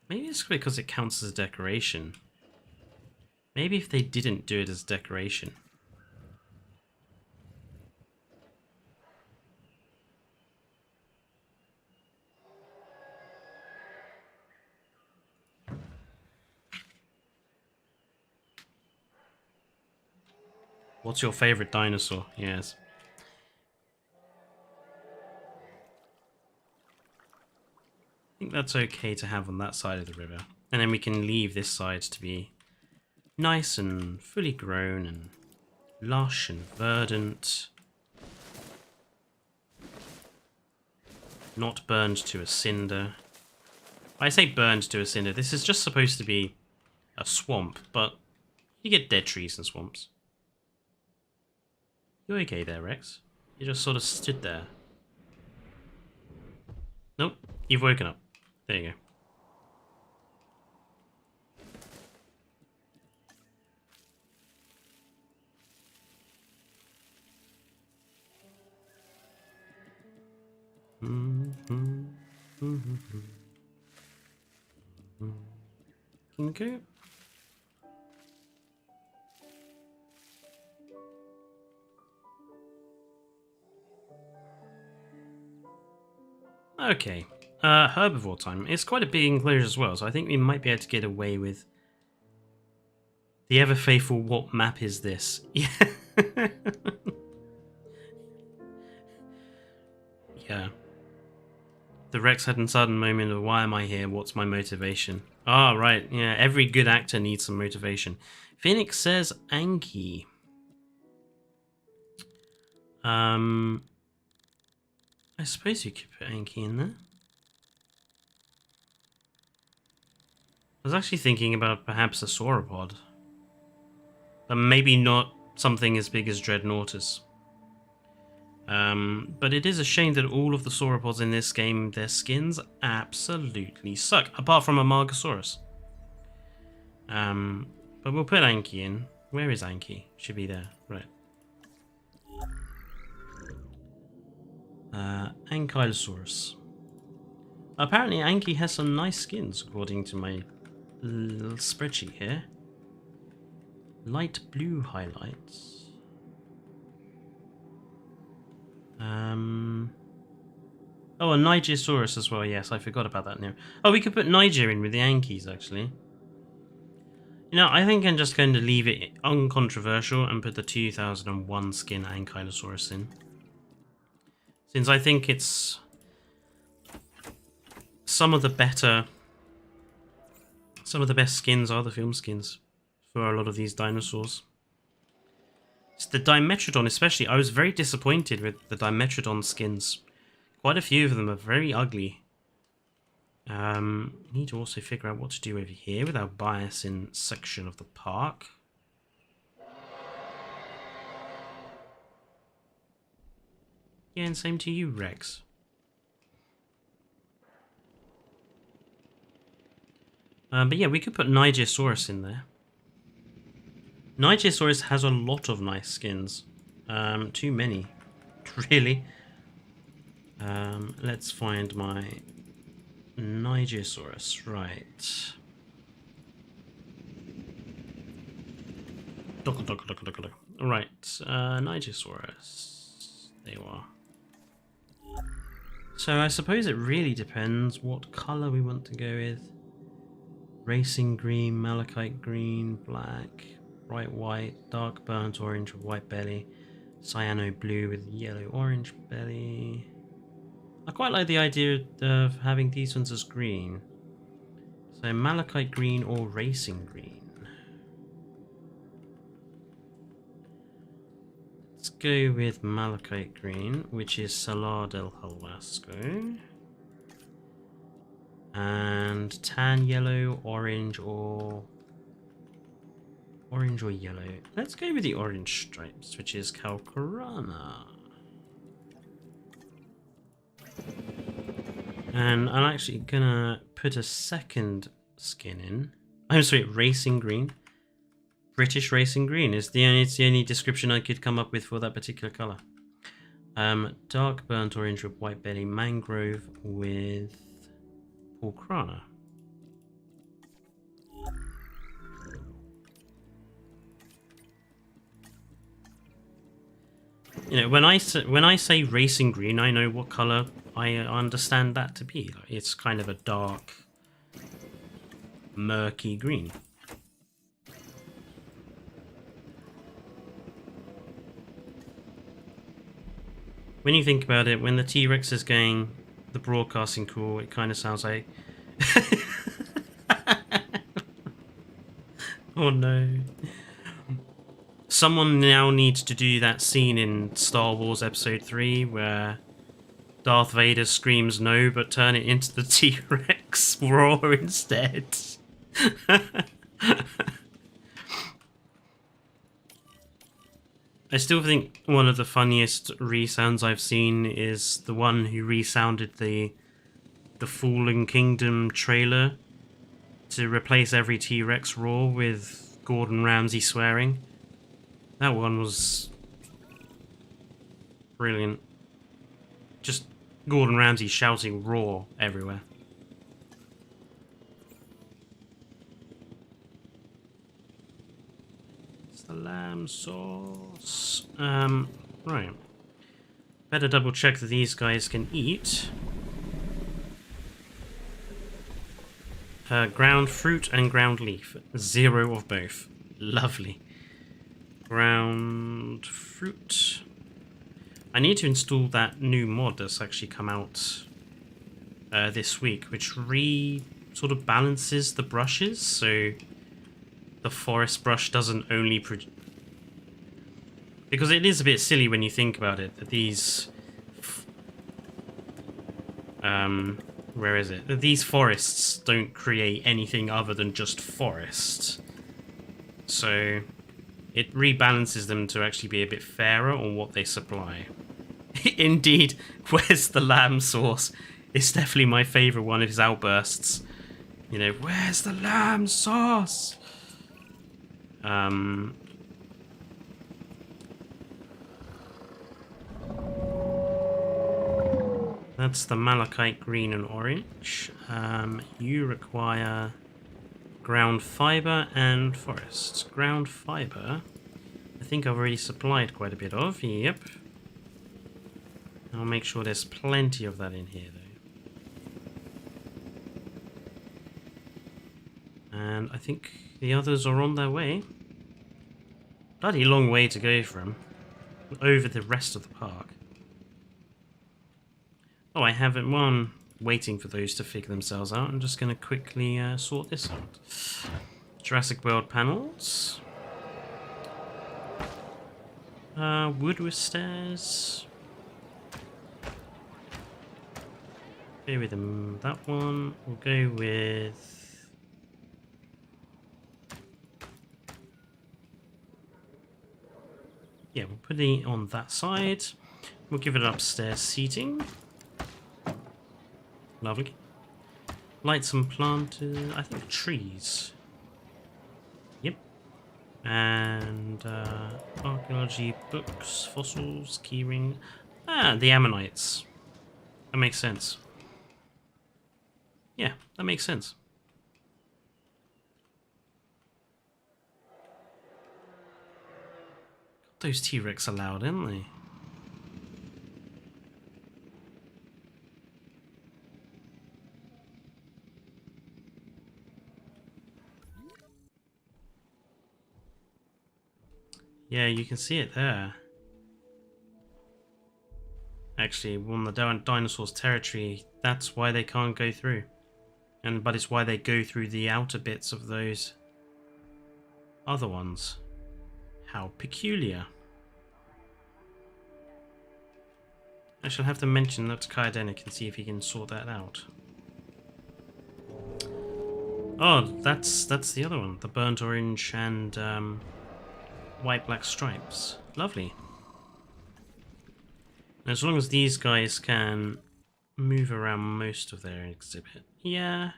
Maybe it's because it counts as decoration. Maybe if they didn't do it as decoration. What's your favorite dinosaur? Yes. I think that's okay to have on that side of the river. And then we can leave this side to be nice and fully grown and lush and verdant. Not burned to a cinder. I say burned to a cinder, this is just supposed to be a swamp, but you get dead trees in swamps. You okay there, Rex? You just sort of stood there. Nope, you've woken up. There you go. Kinko. Okay. Herbivore time. It's quite a big enclosure as well, so I think we might be able to get away with the ever faithful what map is this? Yeah. Yeah. The Rex had a sudden moment of why am I here? What's my motivation? Ah, right. Yeah, every good actor needs some motivation. Phoenix says Anki. I suppose you could put Anki in there. I was actually thinking about perhaps a sauropod. But maybe not something as big as Dreadnoughtus. But it is a shame that all of the sauropods in this game, their skins absolutely suck. Apart from a Margosaurus. But we'll put Anki in. Where is Anki? Should be there. Right. Ankylosaurus. Apparently Anki has some nice skins, according to my little spreadsheet here. Light blue highlights. Oh, a Nigersaurus as well. Yes, I forgot about that now. Oh, we could put Niger in with the Ankis, actually. You know, I think I'm just going to leave it uncontroversial and put the 2001 skin Ankylosaurus in. Since I think it's some of the best skins are the film skins for a lot of these dinosaurs. It's the Dimetrodon especially. I was very disappointed with the Dimetrodon skins. Quite a few of them are very ugly. Need to also figure out what to do over here with our Biosyn section of the park. Yeah, and same to you, Rex. But yeah, we could put Nigersaurus in there. Nigersaurus has a lot of nice skins. Too many, really. Let's find my Nigersaurus. Right. Right. Nigersaurus. There you are. So I suppose it really depends what colour we want to go with. Racing green, malachite green, black, bright white, dark burnt orange with white belly, cyano blue with yellow orange belly. I quite like the idea of having these ones as green. So malachite green or racing green. Let's go with malachite green, which is Salar del Halvasco. And tan yellow, orange or yellow. Let's go with the orange stripes, which is Calcarana. And I'm actually gonna put a second skin in. I'm sorry, racing green. British racing green is it's the only description I could come up with for that particular colour. Dark burnt orange with white belly, mangrove with Calcarana. You know, when I say racing green, I know what colour I understand that to be. Like, it's kind of a dark, murky green. When you think about it, when the T-Rex is going the broadcasting call, it kind of sounds like... Oh no. Someone now needs to do that scene in Star Wars Episode 3 where Darth Vader screams no, but turn it into the T-Rex roar instead. I still think one of the funniest resounds I've seen is the one who resounded the Fallen Kingdom trailer to replace every T-Rex roar with Gordon Ramsay swearing. That one was brilliant. Just Gordon Ramsay shouting raw everywhere. It's the lamb sauce. Right. Better double check that these guys can eat. Ground fruit and ground leaf. 0 of both. Lovely. Ground fruit. I need to install that new mod that's actually come out this week, which sort of balances the brushes, so the forest brush doesn't only because it is a bit silly when you think about it, that these where is it? That these forests don't create anything other than just forest. So it rebalances them to actually be a bit fairer on what they supply. Indeed, where's the lamb sauce? It's definitely my favourite one of his outbursts. You know, where's the lamb sauce? That's the malachite green and orange. You require ground fibre and forest. Ground fibre, I think I've already supplied quite a bit of. Yep. I'll make sure there's plenty of that in here, though. And I think the others are on their way. Bloody long way to go from. Over the rest of the park. Oh, I haven't one waiting for those to figure themselves out. I'm just going to quickly sort this out. Jurassic World panels. Wood with stairs. Go with that one. We'll go with... yeah, we'll put it on that side. We'll give it upstairs seating. Lovely. Light some planted, I think trees. Yep. And archaeology books, fossils, keyring. Ah, the ammonites. That makes sense. Yeah, that makes sense. Those T-Rex are loud, aren't they? Yeah, you can see it there. Actually, on the dinosaurs' territory, that's why they can't go through. But it's why they go through the outer bits of those other ones. How peculiar. I shall have to mention that to Kaidenic and see if he can sort that out. Oh, that's the other one. The burnt orange and white-black stripes. Lovely. As long as these guys can move around most of their exhibit. Yeah.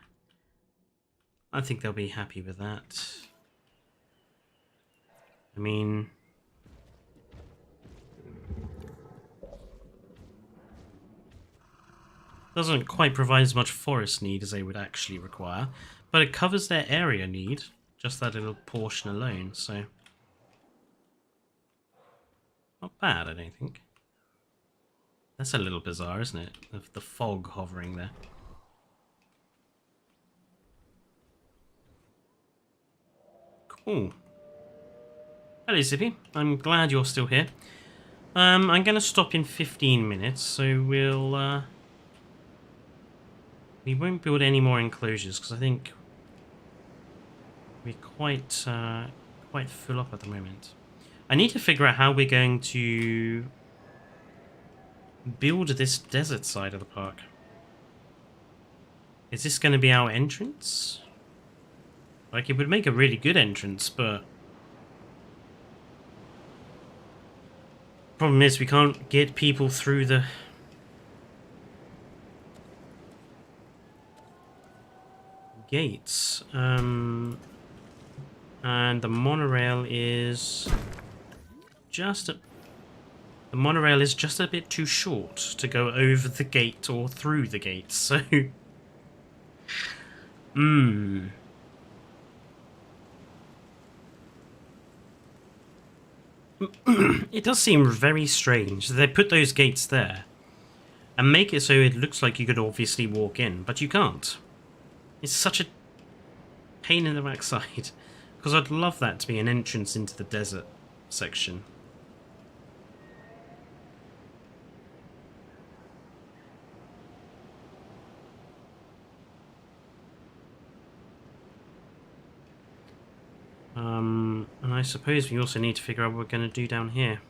I think they'll be happy with that. I mean... doesn't quite provide as much forest need as they would actually require, but it covers their area need, just that little portion alone, so... not bad, I don't think. That's a little bizarre, isn't it? The fog hovering there. Cool. Hello, Zippy. I'm glad you're still here. I'm going to stop in 15 minutes, so we'll... we won't build any more enclosures, because I think we're quite full up at the moment. I need to figure out how we're going to build this desert side of the park. Is this going to be our entrance? Like, it would make a really good entrance, but... problem is, we can't get people through the... gates. And the monorail is just at The monorail is just a bit too short to go over the gate or through the gate, so... It does seem very strange that they put those gates there and make it so it looks like you could obviously walk in, but you can't. It's such a pain in the backside, because I'd love that to be an entrance into the desert section. And I suppose we also need to figure out what we're going to do down here.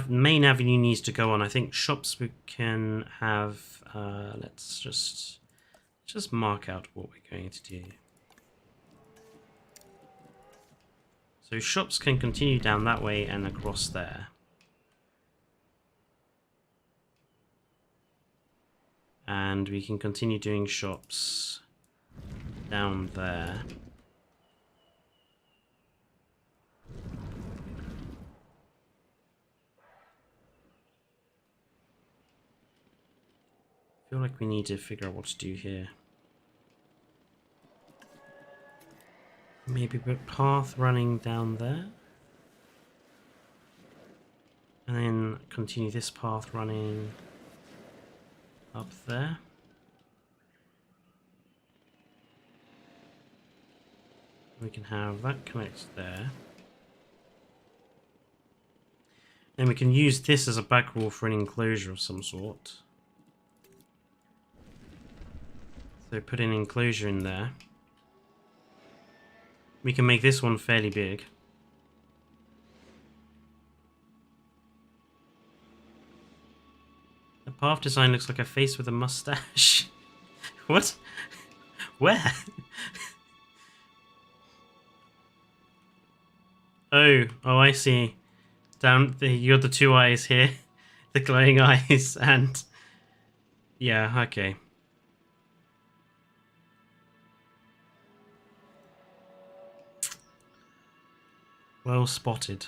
Main avenue needs to go on. I think shops we can have. Let's just mark out what we're going to do. So shops can continue down that way and across there. And we can continue doing shops down there. I feel like we need to figure out what to do here. Maybe put path running down there. And then continue this path running up there. We can have that connect there. Then we can use this as a back wall for an enclosure of some sort. So put an enclosure in there. We can make this one fairly big. The path design looks like a face with a mustache. What? Where? Oh, I see. Down the, you're the two eyes here. The glowing eyes and... Yeah, okay. Well spotted.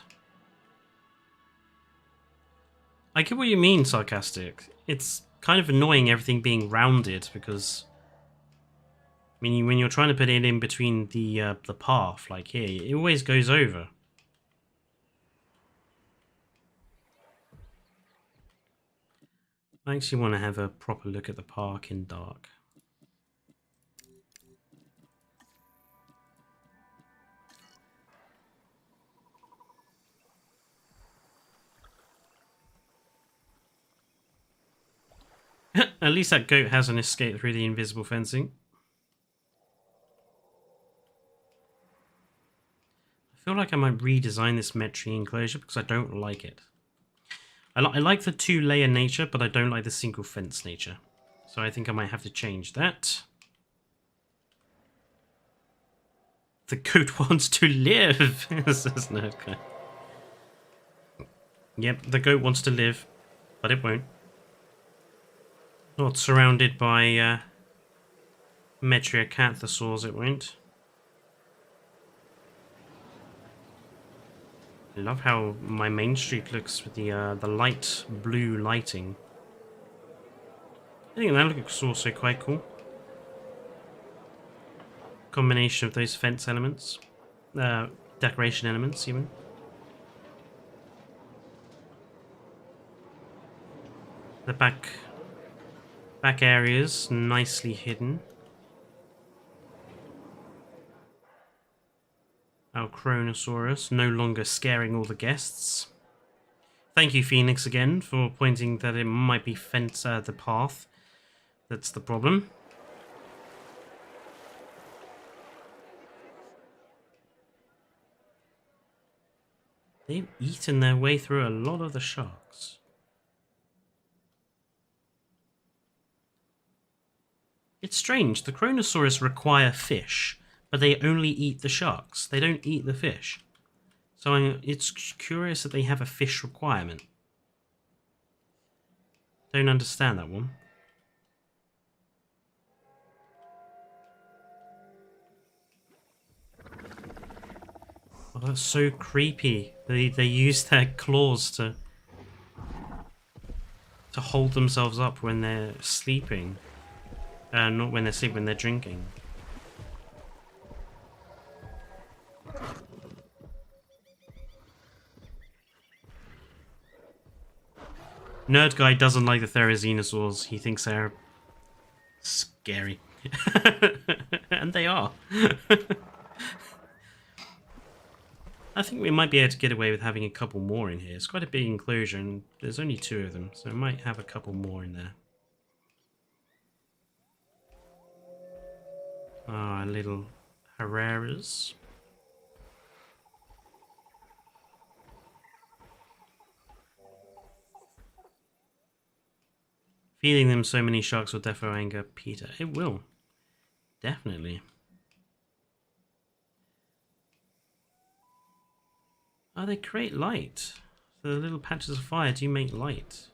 I get what you mean, sarcastic. It's kind of annoying everything being rounded because... I mean, when you're trying to put it in between the path, like here, it always goes over. I actually want to have a proper look at the park in dark. At least that goat hasn't escaped through the invisible fencing. I feel like I might redesign this Metri enclosure because I don't like it. I like the two-layer nature, but I don't like the single fence nature. So I think I might have to change that. The goat wants to live, says Nerdguy. Yep, the goat wants to live, but it won't. Not surrounded by Metriacanthosaurs, it won't. I love how my main street looks with the light blue lighting. I think that looks also quite cool. Combination of those fence elements, decoration elements even. The back areas nicely hidden. Our Herrerasaurus no longer scaring all the guests. Thank you, Phoenix, again, for pointing that it might be the path that's the problem. They've eaten their way through a lot of the sharks. It's strange, the Kronosaurus require fish, but they only eat the sharks. They don't eat the fish. So it's curious that they have a fish requirement. Don't understand that one. Oh, that's so creepy. They use their claws to hold themselves up when they're sleeping. Not when they're sleeping, when they're drinking. Nerd guy doesn't like the Therizinosaurs. He thinks they're scary. And they are. I think we might be able to get away with having a couple more in here. It's quite a big enclosure and there's only 2 of them, so I might have a couple more in there. Ah, little Herreras. Feeding them so many sharks will defo anger Peter. It will. Definitely. Oh, they create light. So the little patches of fire do make light.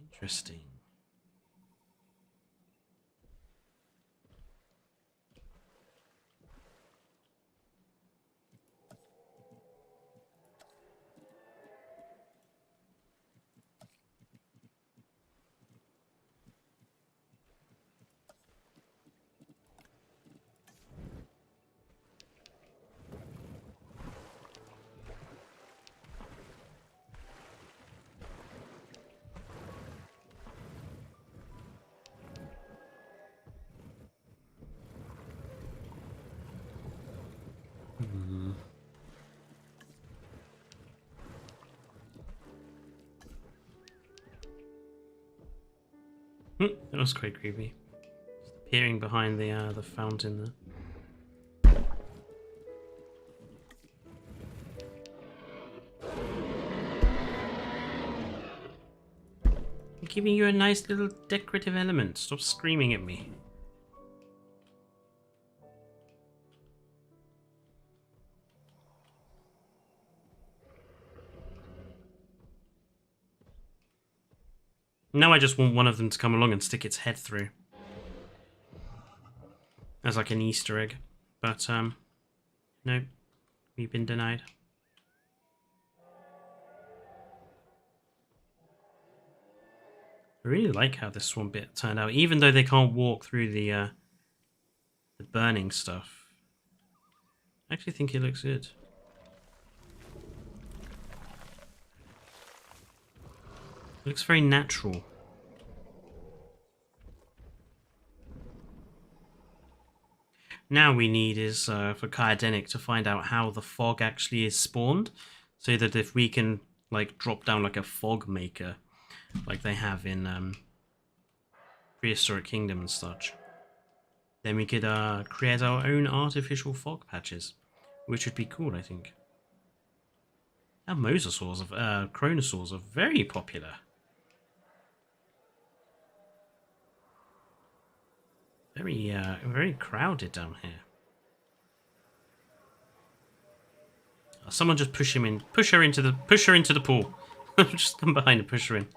Interesting. That was quite creepy. Just appearing behind the fountain there. I'm giving you a nice little decorative element. Stop screaming at me. Now I just want one of them to come along and stick its head through. As like an Easter egg. But, no. We've been denied. I really like how this swamp bit turned out, even though they can't walk through the burning stuff. I actually think it looks good. It looks very natural. Now we need is for Kyodenic to find out how the fog actually is spawned, so that if we can like drop down like a fog maker, like they have in Prehistoric Kingdom and such, then we could create our own artificial fog patches, which would be cool, I think. Our mosasaurs, chronosaurs are very popular. Very crowded down here. Oh, someone just push him in. Push her into the pool. Just come behind and push her in.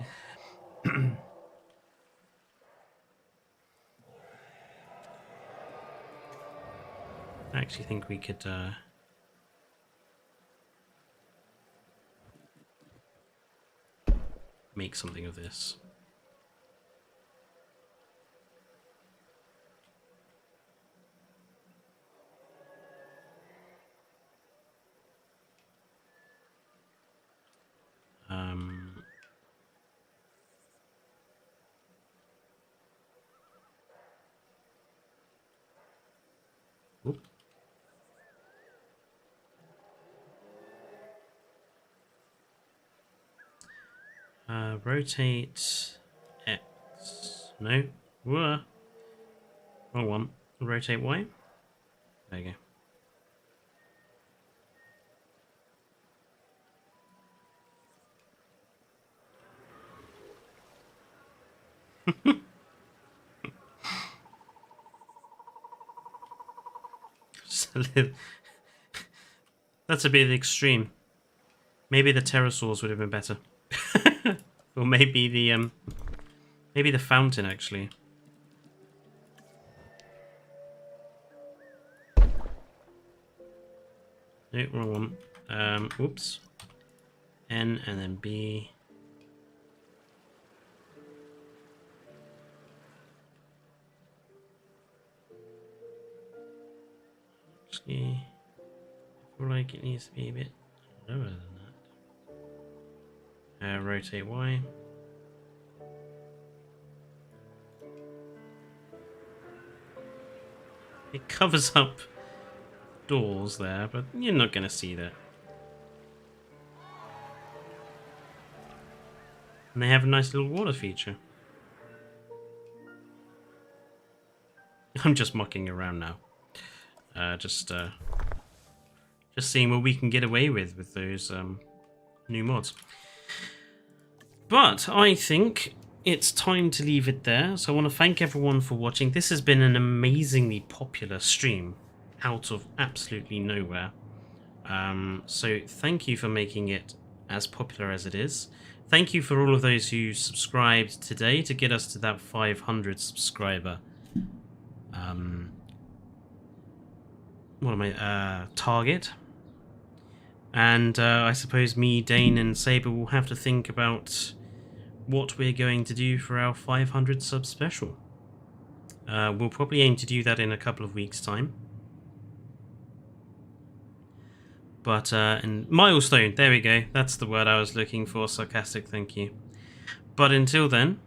I actually think we could make something of this. Oop. Rotate X. No. Whoa. Wrong one. Rotate Y. There you go. That's a bit extreme. Maybe the pterosaurs would have been better. Or maybe the fountain actually. No, wrong one. Oops. N and then B. Actually, I feel like it needs to be a bit lower than that. Rotate Y. It covers up doors there, but you're not going to see that. And they have a nice little water feature. I'm just mucking around now. Just seeing what we can get away with those new mods. But I think it's time to leave it there. So I want to thank everyone for watching. This has been an amazingly popular stream out of absolutely nowhere. So thank you for making it as popular as it is. Thank you for all of those who subscribed today to get us to that 500 subscriber target. And I suppose me, Dane, and Saber will have to think about what we're going to do for our 500 sub special. We'll probably aim to do that in a couple of weeks' time. But, and milestone, there we go. That's the word I was looking for. Sarcastic, thank you. But until then,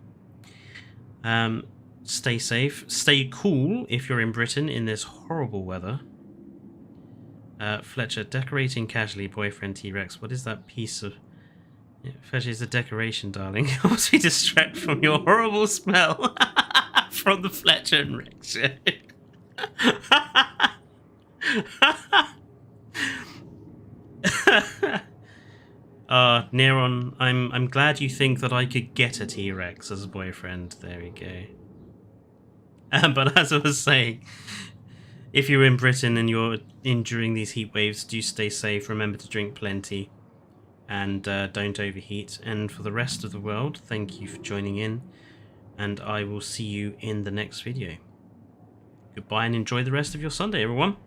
stay safe. Stay cool if you're in Britain in this horrible weather. Fletcher, decorating casually, boyfriend T-Rex. What is that piece of... Yeah, Fletcher is a decoration, darling. Helps me distract from your horrible smell. From the Fletcher and Rex. Neron, I'm glad you think that I could get a T-Rex as a boyfriend. There we go. But as I was saying, if you're in Britain and you're enduring these heat waves, do stay safe. Remember to drink plenty and don't overheat. And for the rest of the world, thank you for joining in, and I will see you in the next video. Goodbye and enjoy the rest of your Sunday, everyone.